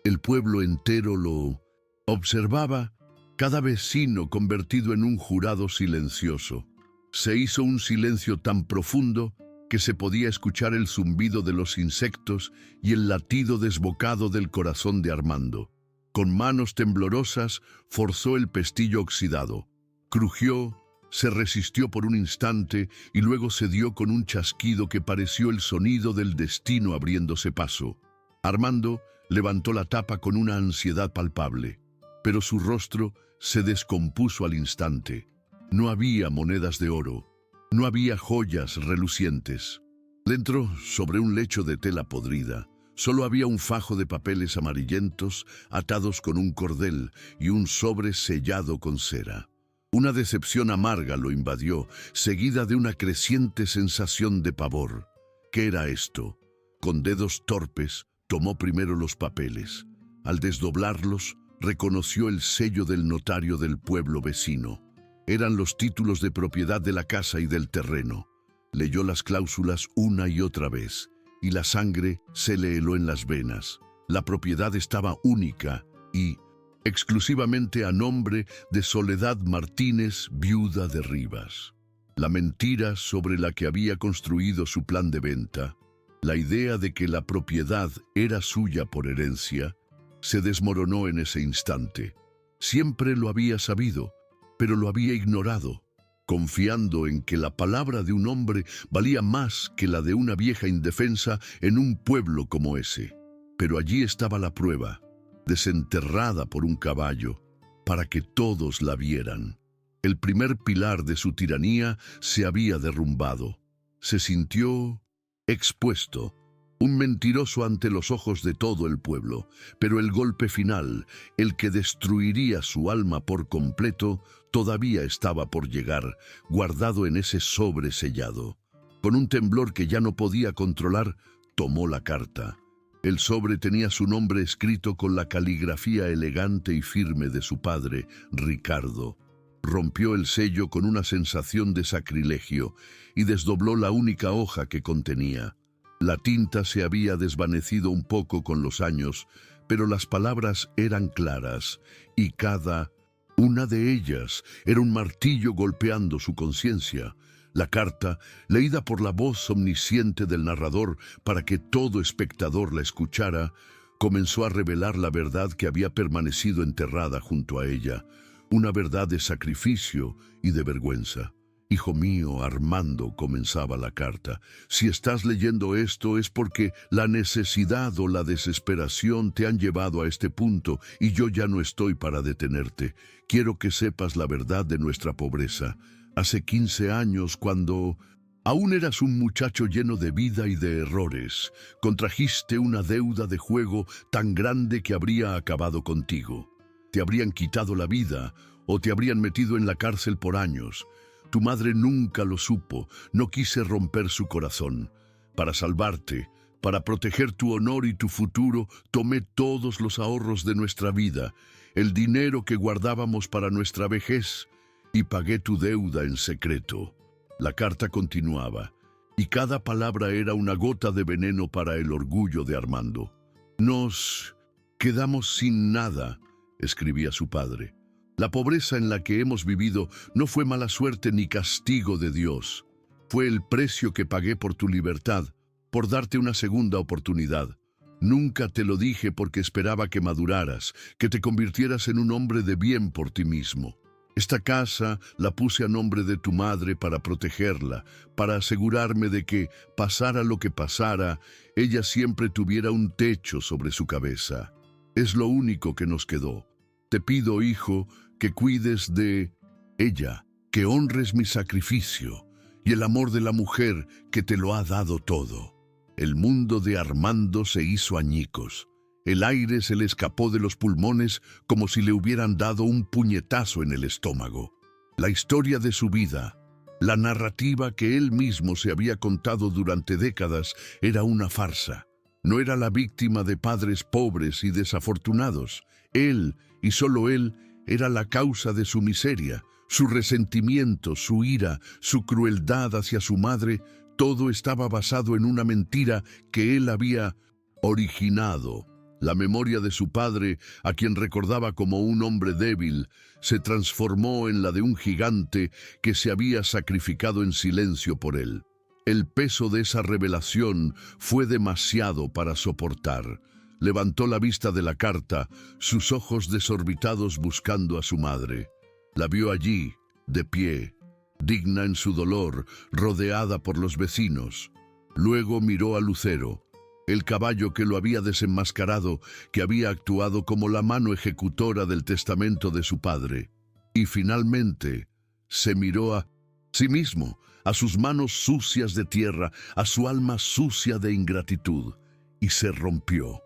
El pueblo entero lo observaba, cada vecino convertido en un jurado silencioso. Se hizo un silencio tan profundo que se podía escuchar el zumbido de los insectos y el latido desbocado del corazón de Armando. Con manos temblorosas forzó el pestillo oxidado. Crujió, se resistió por un instante y luego cedió con un chasquido que pareció el sonido del destino abriéndose paso. Armando levantó la tapa con una ansiedad palpable, pero su rostro se descompuso al instante. No había monedas de oro, no había joyas relucientes. Dentro, sobre un lecho de tela podrida, solo había un fajo de papeles amarillentos atados con un cordel y un sobre sellado con cera. Una decepción amarga lo invadió, seguida de una creciente sensación de pavor. ¿Qué era esto? Con dedos torpes, tomó primero los papeles. Al desdoblarlos, reconoció el sello del notario del pueblo vecino. Eran los títulos de propiedad de la casa y del terreno. Leyó las cláusulas una y otra vez, y la sangre se le heló en las venas. La propiedad estaba única y exclusivamente a nombre de Soledad Martínez, viuda de Rivas. La mentira sobre la que había construido su plan de venta La idea de que la propiedad era suya por herencia se desmoronó en ese instante. Siempre lo había sabido, pero lo había ignorado, confiando en que la palabra de un hombre valía más que la de una vieja indefensa en un pueblo como ese. Pero allí estaba la prueba, desenterrada por un caballo, para que todos la vieran. El primer pilar de su tiranía se había derrumbado. Se sintió expuesto, un mentiroso ante los ojos de todo el pueblo, pero el golpe final, el que destruiría su alma por completo, todavía estaba por llegar, guardado en ese sobre sellado. Con un temblor que ya no podía controlar, tomó la carta. El sobre tenía su nombre escrito con la caligrafía elegante y firme de su padre, Ricardo. Rompió el sello con una sensación de sacrilegio y desdobló la única hoja que contenía. La tinta se había desvanecido un poco con los años, pero las palabras eran claras, y cada una de ellas era un martillo golpeando su conciencia. La carta, leída por la voz omnisciente del narrador para que todo espectador la escuchara, comenzó a revelar la verdad que había permanecido enterrada junto a ella, una verdad de sacrificio y de vergüenza. Hijo mío, Armando, comenzaba la carta, si estás leyendo esto es porque la necesidad o la desesperación te han llevado a este punto y yo ya no estoy para detenerte. Quiero que sepas la verdad de nuestra pobreza. Hace 15 años, cuando aún eras un muchacho lleno de vida y de errores, contrajiste una deuda de juego tan grande que habría acabado contigo. Te habrían quitado la vida o te habrían metido en la cárcel por años. Tu madre nunca lo supo, no quise romper su corazón. Para salvarte, para proteger tu honor y tu futuro, tomé todos los ahorros de nuestra vida, el dinero que guardábamos para nuestra vejez, y pagué tu deuda en secreto. La carta continuaba, y cada palabra era una gota de veneno para el orgullo de Armando. Nos quedamos sin nada, escribía su padre. La pobreza en la que hemos vivido no fue mala suerte ni castigo de Dios. Fue el precio que pagué por tu libertad, por darte una segunda oportunidad. Nunca te lo dije porque esperaba que maduraras, que te convirtieras en un hombre de bien por ti mismo. Esta casa la puse a nombre de tu madre para protegerla, para asegurarme de que, pasara lo que pasara, ella siempre tuviera un techo sobre su cabeza. Es lo único que nos quedó. Te pido, hijo, que cuides de ella, que honres mi sacrificio y el amor de la mujer que te lo ha dado todo. El mundo de Armando se hizo añicos. El aire se le escapó de los pulmones como si le hubieran dado un puñetazo en el estómago. La historia de su vida, la narrativa que él mismo se había contado durante décadas, era una farsa. No era la víctima de padres pobres y desafortunados. Él, y solo él, era la causa de su miseria. Su resentimiento, su ira, su crueldad hacia su madre, todo estaba basado en una mentira que él había originado. La memoria de su padre, a quien recordaba como un hombre débil, se transformó en la de un gigante que se había sacrificado en silencio por él. El peso de esa revelación fue demasiado para soportar. Levantó la vista de la carta, sus ojos desorbitados buscando a su madre. La vio allí, de pie, digna en su dolor, rodeada por los vecinos. Luego miró a Lucero, el caballo que lo había desenmascarado, que había actuado como la mano ejecutora del testamento de su padre. Y finalmente se miró a sí mismo, a sus manos sucias de tierra, a su alma sucia de ingratitud, y se rompió.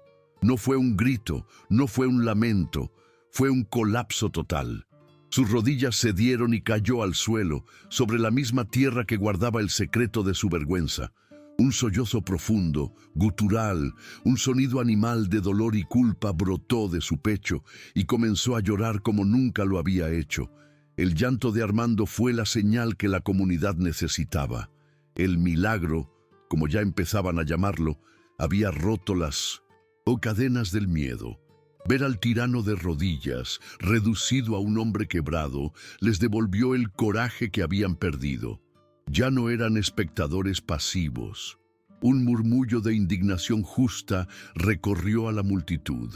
No fue un grito, no fue un lamento, fue un colapso total. Sus rodillas cedieron y cayó al suelo, sobre la misma tierra que guardaba el secreto de su vergüenza. Un sollozo profundo, gutural, un sonido animal de dolor y culpa brotó de su pecho y comenzó a llorar como nunca lo había hecho. El llanto de Armando fue la señal que la comunidad necesitaba. El milagro, como ya empezaban a llamarlo, había roto las cadenas del miedo. Ver al tirano de rodillas, reducido a un hombre quebrado, les devolvió el coraje que habían perdido. Ya no eran espectadores pasivos. Un murmullo de indignación justa recorrió a la multitud,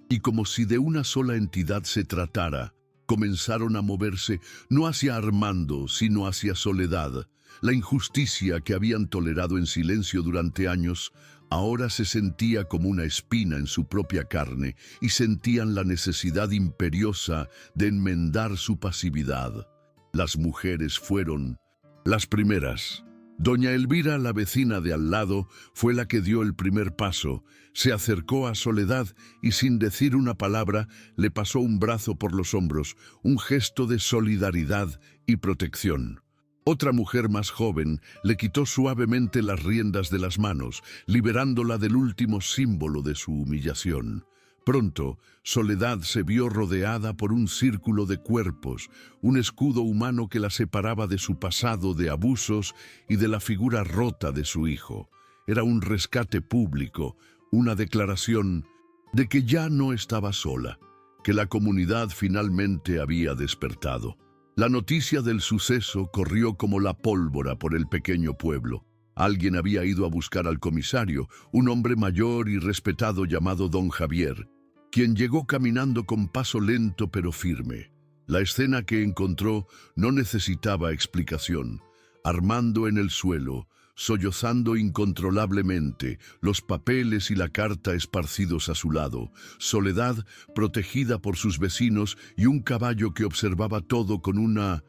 y como si de una sola entidad se tratara, comenzaron a moverse no hacia Armando, sino hacia Soledad. La injusticia que habían tolerado en silencio durante años ahora se sentía como una espina en su propia carne y sentían la necesidad imperiosa de enmendar su pasividad. Las mujeres fueron las primeras. Doña Elvira, la vecina de al lado, fue la que dio el primer paso. Se acercó a Soledad y sin decir una palabra le pasó un brazo por los hombros, un gesto de solidaridad y protección. Otra mujer más joven le quitó suavemente las riendas de las manos, liberándola del último símbolo de su humillación. Pronto, Soledad se vio rodeada por un círculo de cuerpos, un escudo humano que la separaba de su pasado de abusos y de la figura rota de su hijo. Era un rescate público, una declaración de que ya no estaba sola, que la comunidad finalmente había despertado. La noticia del suceso corrió como la pólvora por el pequeño pueblo. Alguien había ido a buscar al comisario, un hombre mayor y respetado llamado Don Javier, quien llegó caminando con paso lento pero firme. La escena que encontró no necesitaba explicación. Armando en el suelo, sollozando incontrolablemente, los papeles y la carta esparcidos a su lado, Soledad protegida por sus vecinos y un caballo que observaba todo con una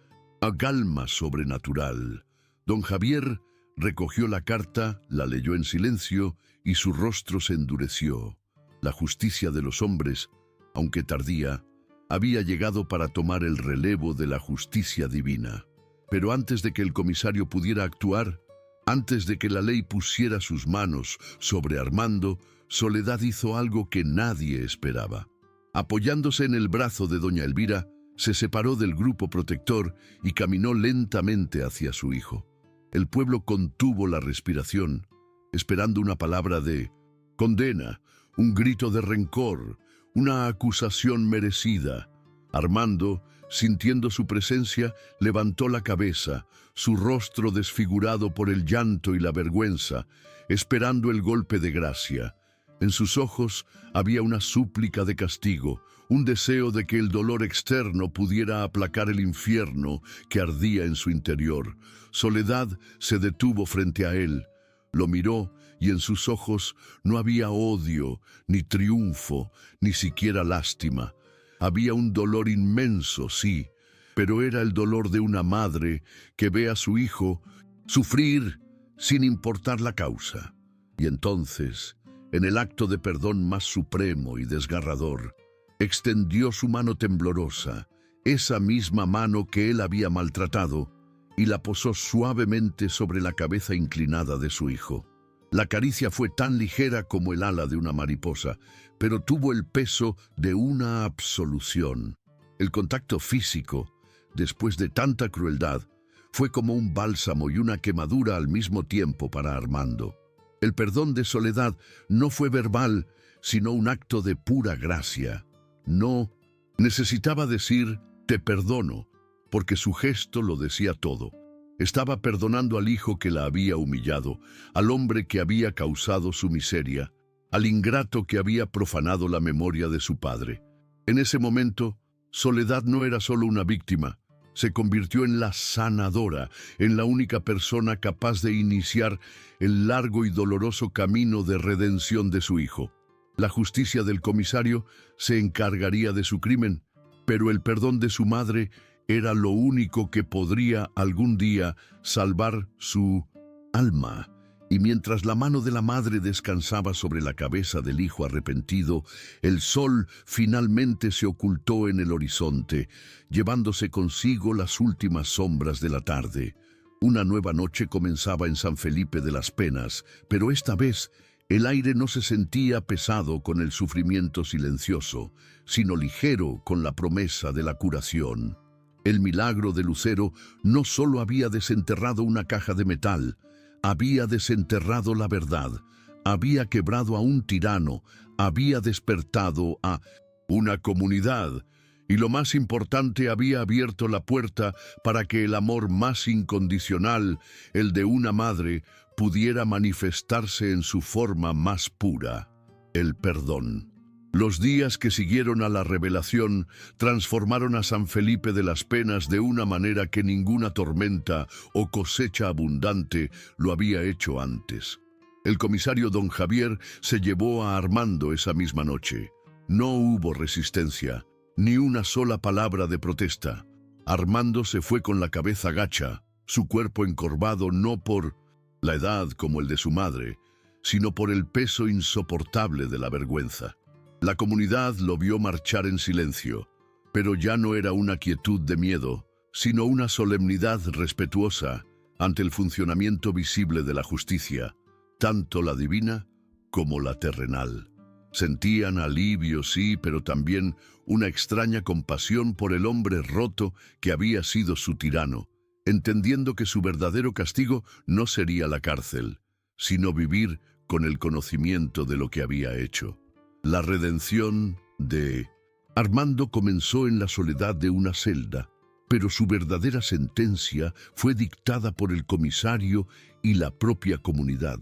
calma sobrenatural. Don Javier recogió la carta, la leyó en silencio y su rostro se endureció. La justicia de los hombres, aunque tardía, había llegado para tomar el relevo de la justicia divina. Pero antes de que el comisario pudiera actuar, antes de que la ley pusiera sus manos sobre Armando, Soledad hizo algo que nadie esperaba. Apoyándose en el brazo de doña Elvira, se separó del grupo protector y caminó lentamente hacia su hijo. El pueblo contuvo la respiración, esperando una palabra de condena, un grito de rencor, una acusación merecida. Armando, sintiendo su presencia, levantó la cabeza, su rostro desfigurado por el llanto y la vergüenza, esperando el golpe de gracia. En sus ojos había una súplica de castigo, un deseo de que el dolor externo pudiera aplacar el infierno que ardía en su interior. Soledad se detuvo frente a él, lo miró y en sus ojos no había odio, ni triunfo, ni siquiera lástima. Había un dolor inmenso, sí, pero era el dolor de una madre que ve a su hijo sufrir sin importar la causa. Y entonces, en el acto de perdón más supremo y desgarrador, extendió su mano temblorosa, esa misma mano que él había maltratado, y la posó suavemente sobre la cabeza inclinada de su hijo. La caricia fue tan ligera como el ala de una mariposa, pero tuvo el peso de una absolución. El contacto físico, después de tanta crueldad, fue como un bálsamo y una quemadura al mismo tiempo para Armando. El perdón de Soledad no fue verbal, sino un acto de pura gracia. No necesitaba decir «te perdono», porque su gesto lo decía todo. Estaba perdonando al hijo que la había humillado, al hombre que había causado su miseria, al ingrato que había profanado la memoria de su padre. En ese momento, Soledad no era solo una víctima, se convirtió en la sanadora, en la única persona capaz de iniciar el largo y doloroso camino de redención de su hijo. La justicia del comisario se encargaría de su crimen, pero el perdón de su madre era lo único que podría algún día salvar su alma. Y mientras la mano de la madre descansaba sobre la cabeza del hijo arrepentido, el sol finalmente se ocultó en el horizonte, llevándose consigo las últimas sombras de la tarde. Una nueva noche comenzaba en San Felipe de las Penas, pero esta vez el aire no se sentía pesado con el sufrimiento silencioso, sino ligero con la promesa de la curación. El milagro de Lucero no solo había desenterrado una caja de metal, había desenterrado la verdad, había quebrado a un tirano, había despertado a una comunidad, Y lo más importante, había abierto la puerta para que el amor más incondicional, el de una madre, pudiera manifestarse en su forma más pura, el perdón. Los días que siguieron a la revelación transformaron a San Felipe de las Penas de una manera que ninguna tormenta o cosecha abundante lo había hecho antes. El comisario don Javier se llevó a Armando esa misma noche. No hubo resistencia, ni una sola palabra de protesta. Armando se fue con la cabeza gacha, su cuerpo encorvado no por la edad como el de su madre, sino por el peso insoportable de la vergüenza. La comunidad lo vio marchar en silencio, pero ya no era una quietud de miedo, sino una solemnidad respetuosa ante el funcionamiento visible de la justicia, tanto la divina como la terrenal. Sentían alivio, sí, pero también una extraña compasión por el hombre roto que había sido su tirano, entendiendo que su verdadero castigo no sería la cárcel, sino vivir con el conocimiento de lo que había hecho. La redención de Armando comenzó en la soledad de una celda, pero su verdadera sentencia fue dictada por el comisario y la propia comunidad.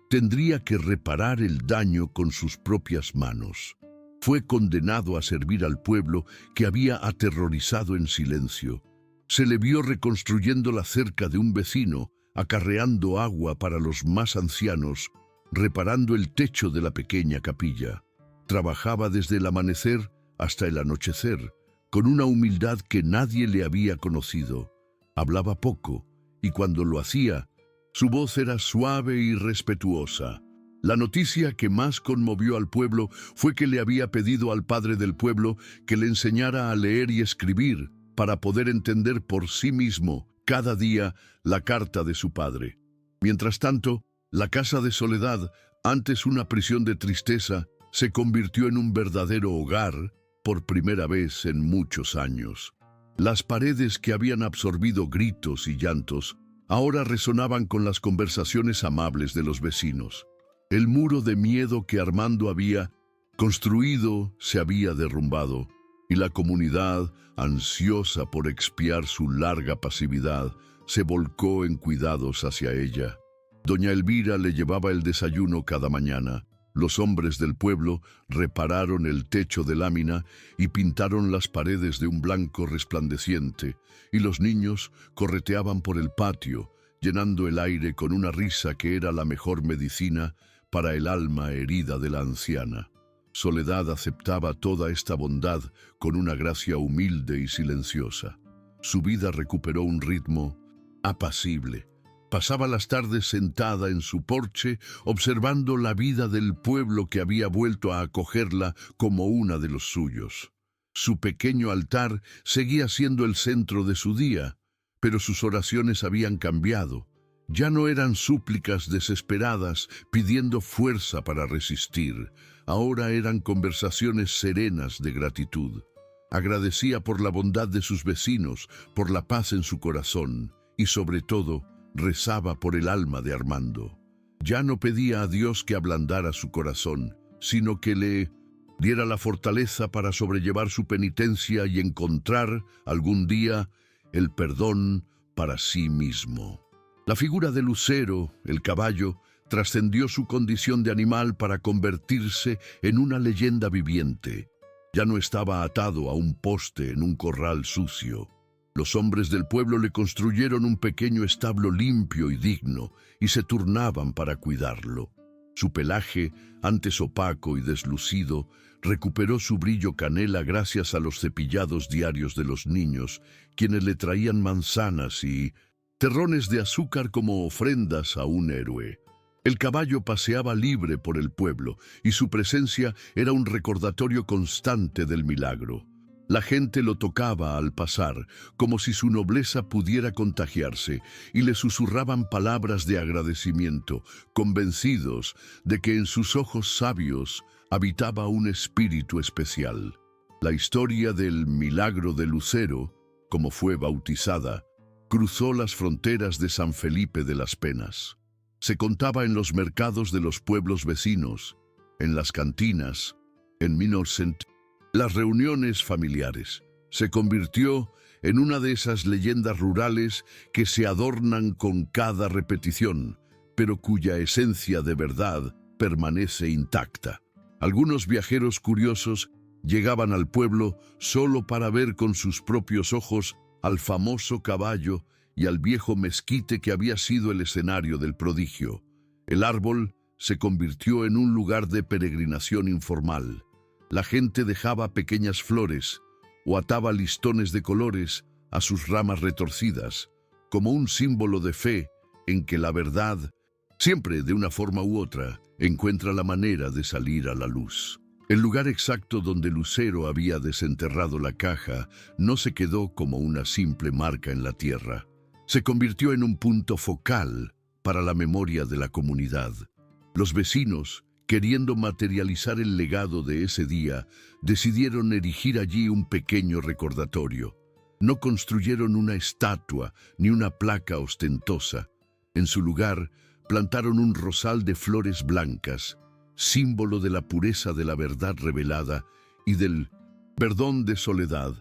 Tendría que reparar el daño con sus propias manos. Fue condenado a servir al pueblo que había aterrorizado en silencio. Se le vio reconstruyendo la cerca de un vecino, acarreando agua para los más ancianos, reparando el techo de la pequeña capilla. Trabajaba desde el amanecer hasta el anochecer, con una humildad que nadie le había conocido. Hablaba poco, y cuando lo hacía, su voz era suave y respetuosa. La noticia que más conmovió al pueblo fue que le había pedido al padre del pueblo que le enseñara a leer y escribir para poder entender por sí mismo cada día la carta de su padre. Mientras tanto, la casa de Soledad, antes una prisión de tristeza, se convirtió en un verdadero hogar por primera vez en muchos años. Las paredes que habían absorbido gritos y llantos ahora resonaban con las conversaciones amables de los vecinos. El muro de miedo que Armando había construido se había derrumbado, y la comunidad, ansiosa por expiar su larga pasividad, se volcó en cuidados hacia ella. Doña Elvira le llevaba el desayuno cada mañana. Los hombres del pueblo repararon el techo de lámina y pintaron las paredes de un blanco resplandeciente, y los niños correteaban por el patio, llenando el aire con una risa que era la mejor medicina para el alma herida de la anciana. Soledad aceptaba toda esta bondad con una gracia humilde y silenciosa. Su vida recuperó un ritmo apacible. Pasaba las tardes sentada en su porche, observando la vida del pueblo que había vuelto a acogerla como una de los suyos. Su pequeño altar seguía siendo el centro de su día, pero sus oraciones habían cambiado. Ya no eran súplicas desesperadas pidiendo fuerza para resistir. Ahora eran conversaciones serenas de gratitud. Agradecía por la bondad de sus vecinos, por la paz en su corazón y, sobre todo, rezaba por el alma de Armando. Ya no pedía a Dios que ablandara su corazón, sino que le diera la fortaleza para sobrellevar su penitencia y encontrar, algún día, el perdón para sí mismo. La figura de Lucero, el caballo, trascendió su condición de animal para convertirse en una leyenda viviente. Ya no estaba atado a un poste en un corral sucio. Los hombres del pueblo le construyeron un pequeño establo limpio y digno, y se turnaban para cuidarlo. Su pelaje, antes opaco y deslucido, recuperó su brillo canela gracias a los cepillados diarios de los niños, quienes le traían manzanas y terrones de azúcar como ofrendas a un héroe. El caballo paseaba libre por el pueblo, y su presencia era un recordatorio constante del milagro. La gente lo tocaba al pasar, como si su nobleza pudiera contagiarse, y le susurraban palabras de agradecimiento, convencidos de que en sus ojos sabios habitaba un espíritu especial. La historia del milagro de Lucero, como fue bautizada, cruzó las fronteras de San Felipe de las Penas. Se contaba en los mercados de los pueblos vecinos, en las cantinas, en Minocent, las reuniones familiares. Se convirtió en una de esas leyendas rurales que se adornan con cada repetición, pero cuya esencia de verdad permanece intacta. Algunos viajeros curiosos llegaban al pueblo solo para ver con sus propios ojos al famoso caballo y al viejo mezquite que había sido el escenario del prodigio. El árbol se convirtió en un lugar de peregrinación informal. La gente dejaba pequeñas flores o ataba listones de colores a sus ramas retorcidas, como un símbolo de fe en que la verdad, siempre de una forma u otra, encuentra la manera de salir a la luz. El lugar exacto donde Lucero había desenterrado la caja no se quedó como una simple marca en la tierra. Se convirtió en un punto focal para la memoria de la comunidad. Los vecinos, queriendo materializar el legado de ese día, decidieron erigir allí un pequeño recordatorio. No construyeron una estatua ni una placa ostentosa. En su lugar, plantaron un rosal de flores blancas, símbolo de la pureza de la verdad revelada y del perdón de soledad.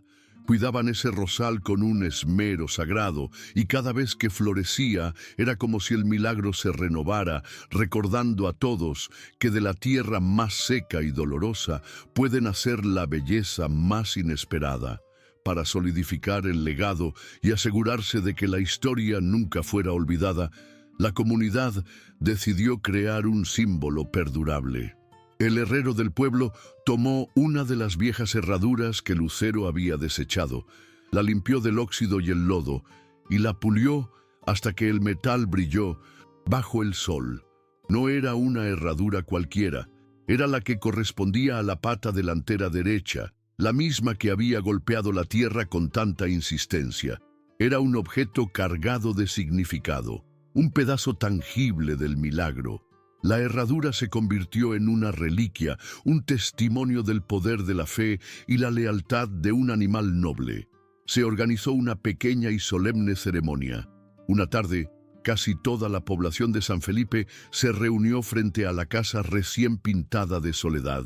Cuidaban ese rosal con un esmero sagrado y cada vez que florecía era como si el milagro se renovara, recordando a todos que de la tierra más seca y dolorosa puede nacer la belleza más inesperada. Para solidificar el legado y asegurarse de que la historia nunca fuera olvidada, la comunidad decidió crear un símbolo perdurable. El herrero del pueblo tomó una de las viejas herraduras que Lucero había desechado, la limpió del óxido y el lodo y la pulió hasta que el metal brilló bajo el sol. No era una herradura cualquiera, era la que correspondía a la pata delantera derecha, la misma que había golpeado la tierra con tanta insistencia. Era un objeto cargado de significado, un pedazo tangible del milagro. La herradura se convirtió en una reliquia, un testimonio del poder de la fe y la lealtad de un animal noble. Se organizó una pequeña y solemne ceremonia. Una tarde, casi toda la población de San Felipe se reunió frente a la casa recién pintada de Soledad.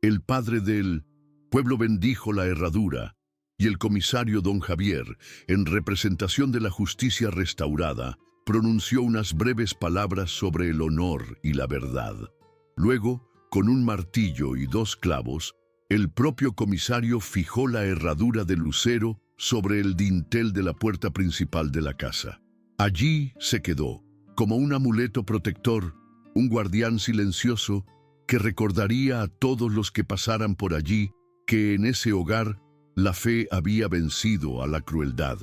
El padre del pueblo bendijo la herradura y el comisario don Javier, en representación de la justicia restaurada, pronunció unas breves palabras sobre el honor y la verdad. Luego, con un martillo y 2 clavos, el propio comisario fijó la herradura de Lucero sobre el dintel de la puerta principal de la casa. Allí se quedó, como un amuleto protector, un guardián silencioso que recordaría a todos los que pasaran por allí que en ese hogar la fe había vencido a la crueldad.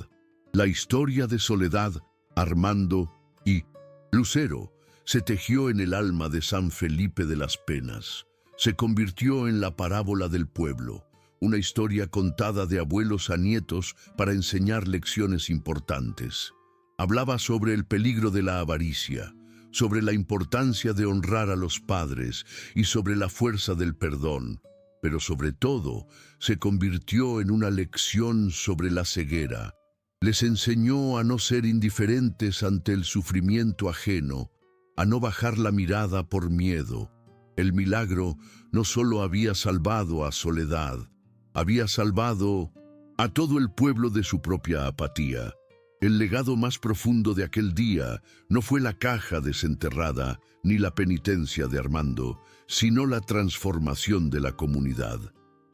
La historia de Soledad, Armando y Lucero se tejió en el alma de San Felipe de las Penas. Se convirtió en la parábola del pueblo, una historia contada de abuelos a nietos para enseñar lecciones importantes. Hablaba sobre el peligro de la avaricia, sobre la importancia de honrar a los padres y sobre la fuerza del perdón, pero sobre todo se convirtió en una lección sobre la ceguera. Les enseñó a no ser indiferentes ante el sufrimiento ajeno, a no bajar la mirada por miedo. El milagro no solo había salvado a Soledad, había salvado a todo el pueblo de su propia apatía. El legado más profundo de aquel día no fue la caja desenterrada ni la penitencia de Armando, sino la transformación de la comunidad.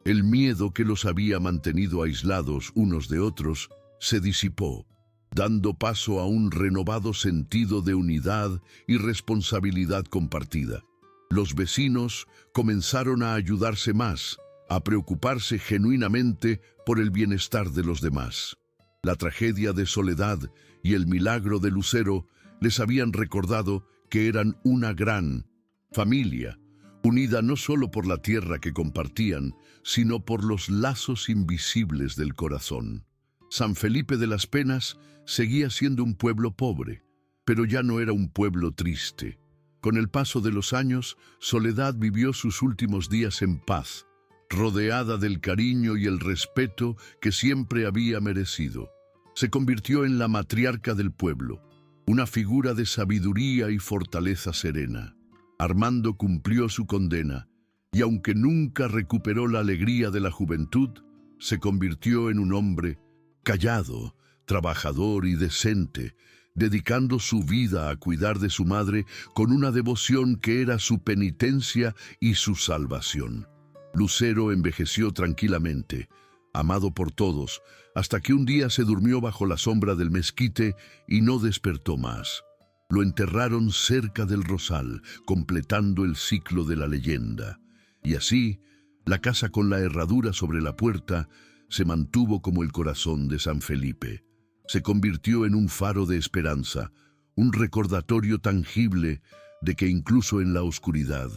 El miedo que los había mantenido aislados unos de otros se disipó, dando paso a un renovado sentido de unidad y responsabilidad compartida. Los vecinos comenzaron a ayudarse más, a preocuparse genuinamente por el bienestar de los demás. La tragedia de Soledad y el milagro de Lucero les habían recordado que eran una gran familia, unida no solo por la tierra que compartían, sino por los lazos invisibles del corazón. San Felipe de las Penas seguía siendo un pueblo pobre, pero ya no era un pueblo triste. Con el paso de los años, Soledad vivió sus últimos días en paz, rodeada del cariño y el respeto que siempre había merecido. Se convirtió en la matriarca del pueblo, una figura de sabiduría y fortaleza serena. Armando cumplió su condena, y aunque nunca recuperó la alegría de la juventud, se convirtió en un hombre callado, trabajador y decente, dedicando su vida a cuidar de su madre con una devoción que era su penitencia y su salvación. Lucero envejeció tranquilamente, amado por todos, hasta que un día se durmió bajo la sombra del mezquite y no despertó más. Lo enterraron cerca del Rosal, completando el ciclo de la leyenda. Y así, la casa con la herradura sobre la puerta se mantuvo como el corazón de San Felipe. Se convirtió en un faro de esperanza, un recordatorio tangible de que incluso en la oscuridad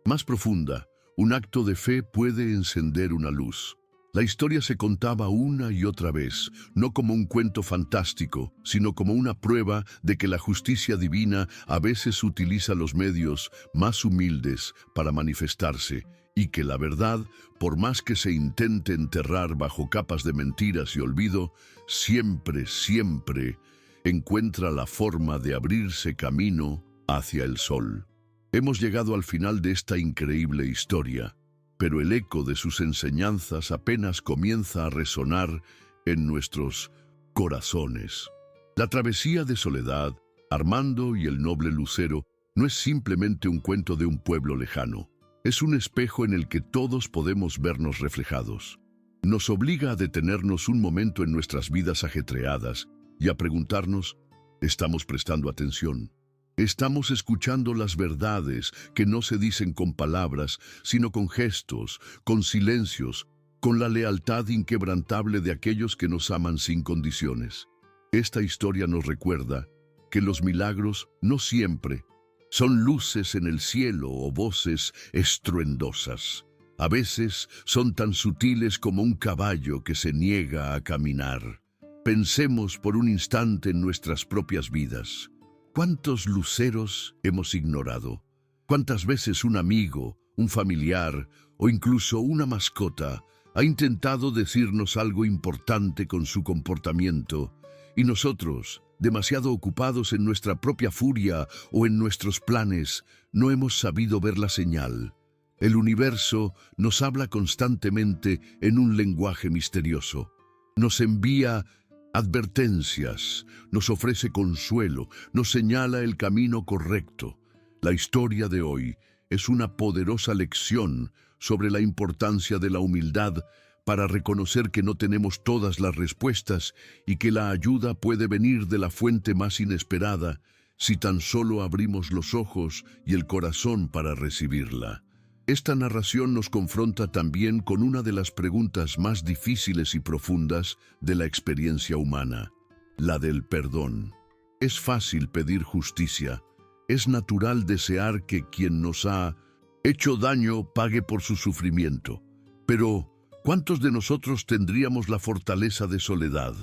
más profunda, un acto de fe puede encender una luz. La historia se contaba una y otra vez, no como un cuento fantástico, sino como una prueba de que la justicia divina a veces utiliza los medios más humildes para manifestarse, y que la verdad, por más que se intente enterrar bajo capas de mentiras y olvido, siempre, siempre encuentra la forma de abrirse camino hacia el sol. Hemos llegado al final de esta increíble historia, pero el eco de sus enseñanzas apenas comienza a resonar en nuestros corazones. La travesía de Soledad, Armando y el noble Lucero no es simplemente un cuento de un pueblo lejano. Es un espejo en el que todos podemos vernos reflejados. Nos obliga a detenernos un momento en nuestras vidas ajetreadas y a preguntarnos, ¿estamos prestando atención? ¿Estamos escuchando las verdades que no se dicen con palabras, sino con gestos, con silencios, con la lealtad inquebrantable de aquellos que nos aman sin condiciones? Esta historia nos recuerda que los milagros no siempre son luces en el cielo o voces estruendosas. A veces son tan sutiles como un caballo que se niega a caminar. Pensemos por un instante en nuestras propias vidas. ¿Cuántos luceros hemos ignorado? ¿Cuántas veces un amigo, un familiar o incluso una mascota ha intentado decirnos algo importante con su comportamiento y nosotros, demasiado ocupados en nuestra propia furia o en nuestros planes, no hemos sabido ver la señal? El universo nos habla constantemente en un lenguaje misterioso. Nos envía advertencias, nos ofrece consuelo, nos señala el camino correcto. La historia de hoy es una poderosa lección sobre la importancia de la humildad para reconocer que no tenemos todas las respuestas y que la ayuda puede venir de la fuente más inesperada si tan solo abrimos los ojos y el corazón para recibirla. Esta narración nos confronta también con una de las preguntas más difíciles y profundas de la experiencia humana, la del perdón. Es fácil pedir justicia, es natural desear que quien nos ha hecho daño pague por su sufrimiento. Pero, ¿cuántos de nosotros tendríamos la fortaleza de Soledad?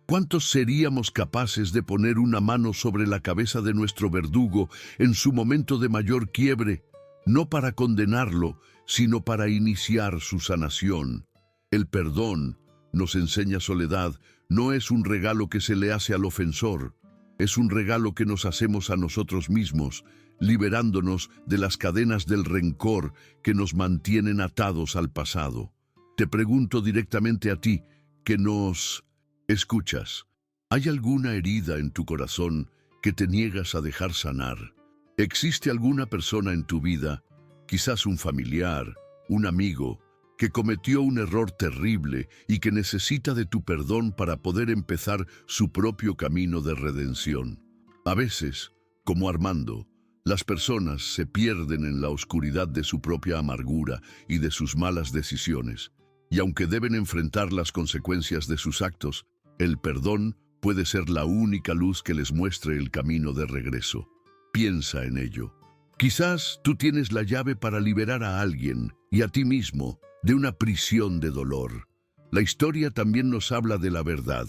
¿Cuántos seríamos capaces de poner una mano sobre la cabeza de nuestro verdugo en su momento de mayor quiebre? No para condenarlo, sino para iniciar su sanación. El perdón, nos enseña Soledad, no es un regalo que se le hace al ofensor, es un regalo que nos hacemos a nosotros mismos, liberándonos de las cadenas del rencor que nos mantienen atados al pasado. Te pregunto directamente a ti, que nos escuchas, ¿hay alguna herida en tu corazón que te niegas a dejar sanar? ¿Existe alguna persona en tu vida, quizás un familiar, un amigo, que cometió un error terrible y que necesita de tu perdón para poder empezar su propio camino de redención? A veces, como Armando, las personas se pierden en la oscuridad de su propia amargura y de sus malas decisiones, y aunque deben enfrentar las consecuencias de sus actos, el perdón puede ser la única luz que les muestre el camino de regreso. Piensa en ello. Quizás tú tienes la llave para liberar a alguien y a ti mismo de una prisión de dolor. La historia también nos habla de la verdad,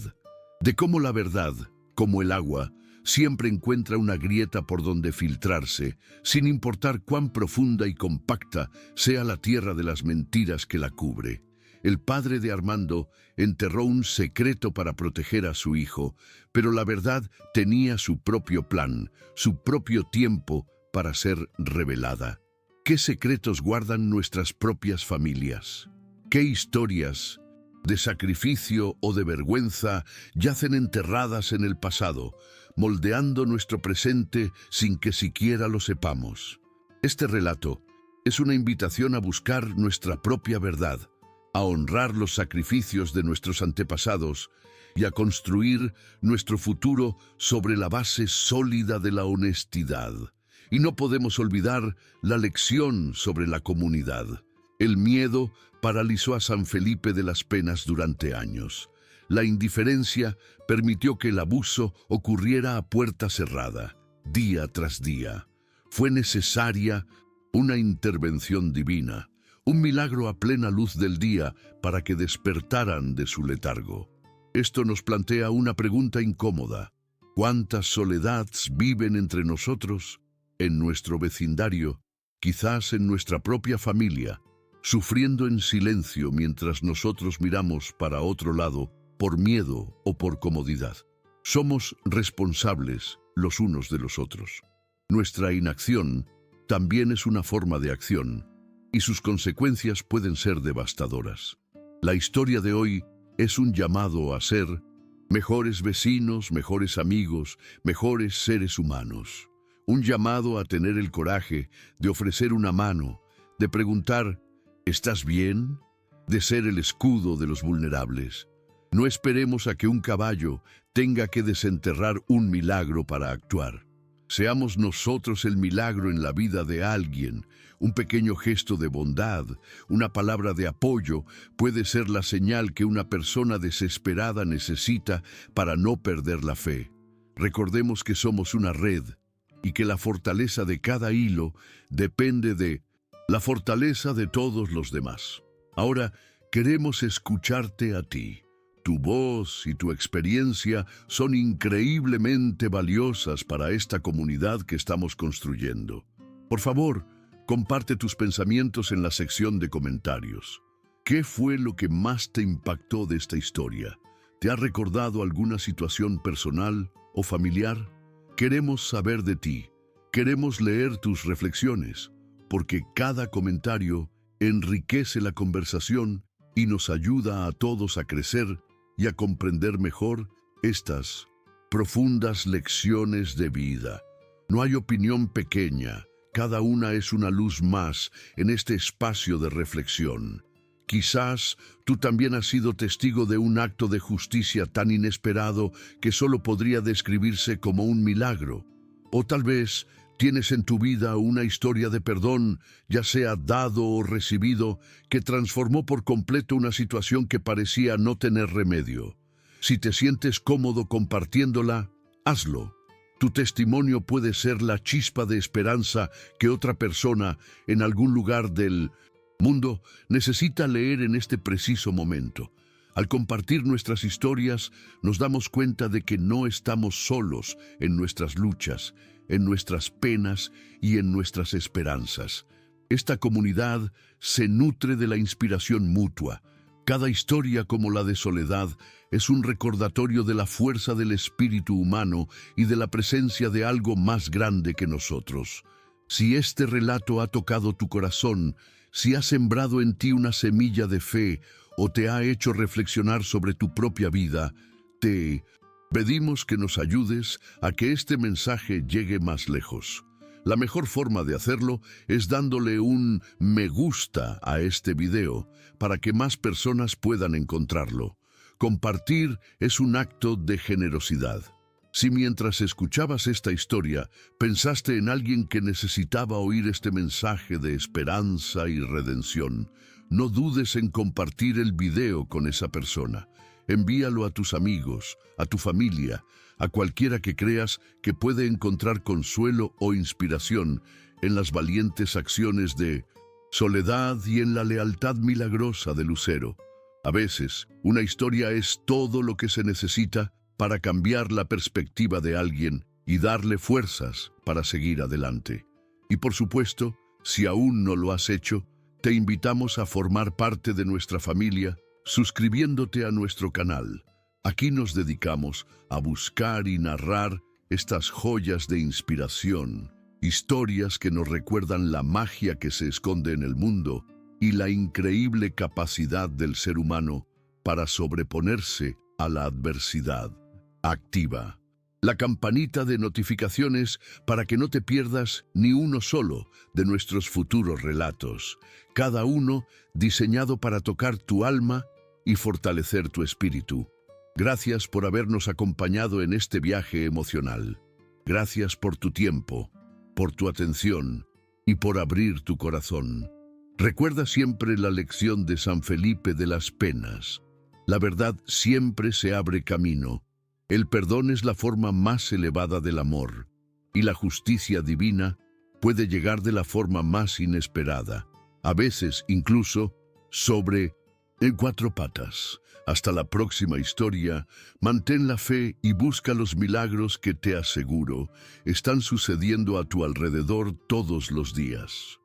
de cómo la verdad, como el agua, siempre encuentra una grieta por donde filtrarse, sin importar cuán profunda y compacta sea la tierra de las mentiras que la cubre. El padre de Armando enterró un secreto para proteger a su hijo, pero la verdad tenía su propio plan, su propio tiempo para ser revelada. ¿Qué secretos guardan nuestras propias familias? ¿Qué historias de sacrificio o de vergüenza yacen enterradas en el pasado, moldeando nuestro presente sin que siquiera lo sepamos. Este relato es una invitación a buscar nuestra propia verdad, a honrar los sacrificios de nuestros antepasados y a construir nuestro futuro sobre la base sólida de la honestidad. Y no podemos olvidar la lección sobre la comunidad. El miedo paralizó a San Felipe de las Penas durante años. La indiferencia permitió que el abuso ocurriera a puerta cerrada, día tras día. Fue necesaria una intervención divina, un milagro a plena luz del día para que despertaran de su letargo. Esto nos plantea una pregunta incómoda. ¿Cuántas soledades viven entre nosotros, en nuestro vecindario, quizás en nuestra propia familia, sufriendo en silencio mientras nosotros miramos para otro lado por miedo o por comodidad? Somos responsables los unos de los otros. Nuestra inacción también es una forma de acción, y sus consecuencias pueden ser devastadoras. La historia de hoy es un llamado a ser mejores vecinos, mejores amigos, mejores seres humanos. Un llamado a tener el coraje de ofrecer una mano, de preguntar, ¿estás bien?, de ser el escudo de los vulnerables. No esperemos a que un caballo tenga que desenterrar un milagro para actuar. Seamos nosotros el milagro en la vida de alguien. Un pequeño gesto de bondad, una palabra de apoyo, puede ser la señal que una persona desesperada necesita para no perder la fe. Recordemos que somos una red y que la fortaleza de cada hilo depende de la fortaleza de todos los demás. Ahora queremos escucharte a ti. Tu voz y tu experiencia son increíblemente valiosas para esta comunidad que estamos construyendo. Por favor, comparte tus pensamientos en la sección de comentarios. ¿Qué fue lo que más te impactó de esta historia? ¿Te ha recordado alguna situación personal o familiar? Queremos saber de ti. Queremos leer tus reflexiones, porque cada comentario enriquece la conversación y nos ayuda a todos a crecer y a comprender mejor estas profundas lecciones de vida. No hay opinión pequeña, cada una es una luz más en este espacio de reflexión. Quizás tú también has sido testigo de un acto de justicia tan inesperado que solo podría describirse como un milagro. O tal vez tienes en tu vida una historia de perdón, ya sea dado o recibido, que transformó por completo una situación que parecía no tener remedio. Si te sientes cómodo compartiéndola, hazlo. Tu testimonio puede ser la chispa de esperanza que otra persona en algún lugar del mundo necesita leer en este preciso momento. Al compartir nuestras historias, nos damos cuenta de que no estamos solos en nuestras luchas, en nuestras penas y en nuestras esperanzas. Esta comunidad se nutre de la inspiración mutua. Cada historia como la de Soledad es un recordatorio de la fuerza del espíritu humano y de la presencia de algo más grande que nosotros. Si este relato ha tocado tu corazón, si ha sembrado en ti una semilla de fe o te ha hecho reflexionar sobre tu propia vida, te pedimos que nos ayudes a que este mensaje llegue más lejos. La mejor forma de hacerlo es dándole un me gusta a este video para que más personas puedan encontrarlo. Compartir es un acto de generosidad. Si mientras escuchabas esta historia pensaste en alguien que necesitaba oír este mensaje de esperanza y redención, no dudes en compartir el video con esa persona. Envíalo a tus amigos, a tu familia, a cualquiera que creas que puede encontrar consuelo o inspiración en las valientes acciones de Soledad y en la lealtad milagrosa de Lucero. A veces, una historia es todo lo que se necesita para cambiar la perspectiva de alguien y darle fuerzas para seguir adelante. Y por supuesto, si aún no lo has hecho, te invitamos a formar parte de nuestra familia suscribiéndote a nuestro canal. Aquí nos dedicamos a buscar y narrar estas joyas de inspiración, historias que nos recuerdan la magia que se esconde en el mundo y la increíble capacidad del ser humano para sobreponerse a la adversidad. Activa la campanita de notificaciones para que no te pierdas ni uno solo de nuestros futuros relatos, cada uno diseñado para tocar tu alma y fortalecer tu espíritu. Gracias por habernos acompañado en este viaje emocional. Gracias por tu tiempo, por tu atención y por abrir tu corazón. Recuerda siempre la lección de San Felipe de las Penas. La verdad siempre se abre camino. El perdón es la forma más elevada del amor, y la justicia divina puede llegar de la forma más inesperada, a veces incluso en 4 patas. Hasta la próxima historia, mantén la fe y busca los milagros que te aseguro están sucediendo a tu alrededor todos los días.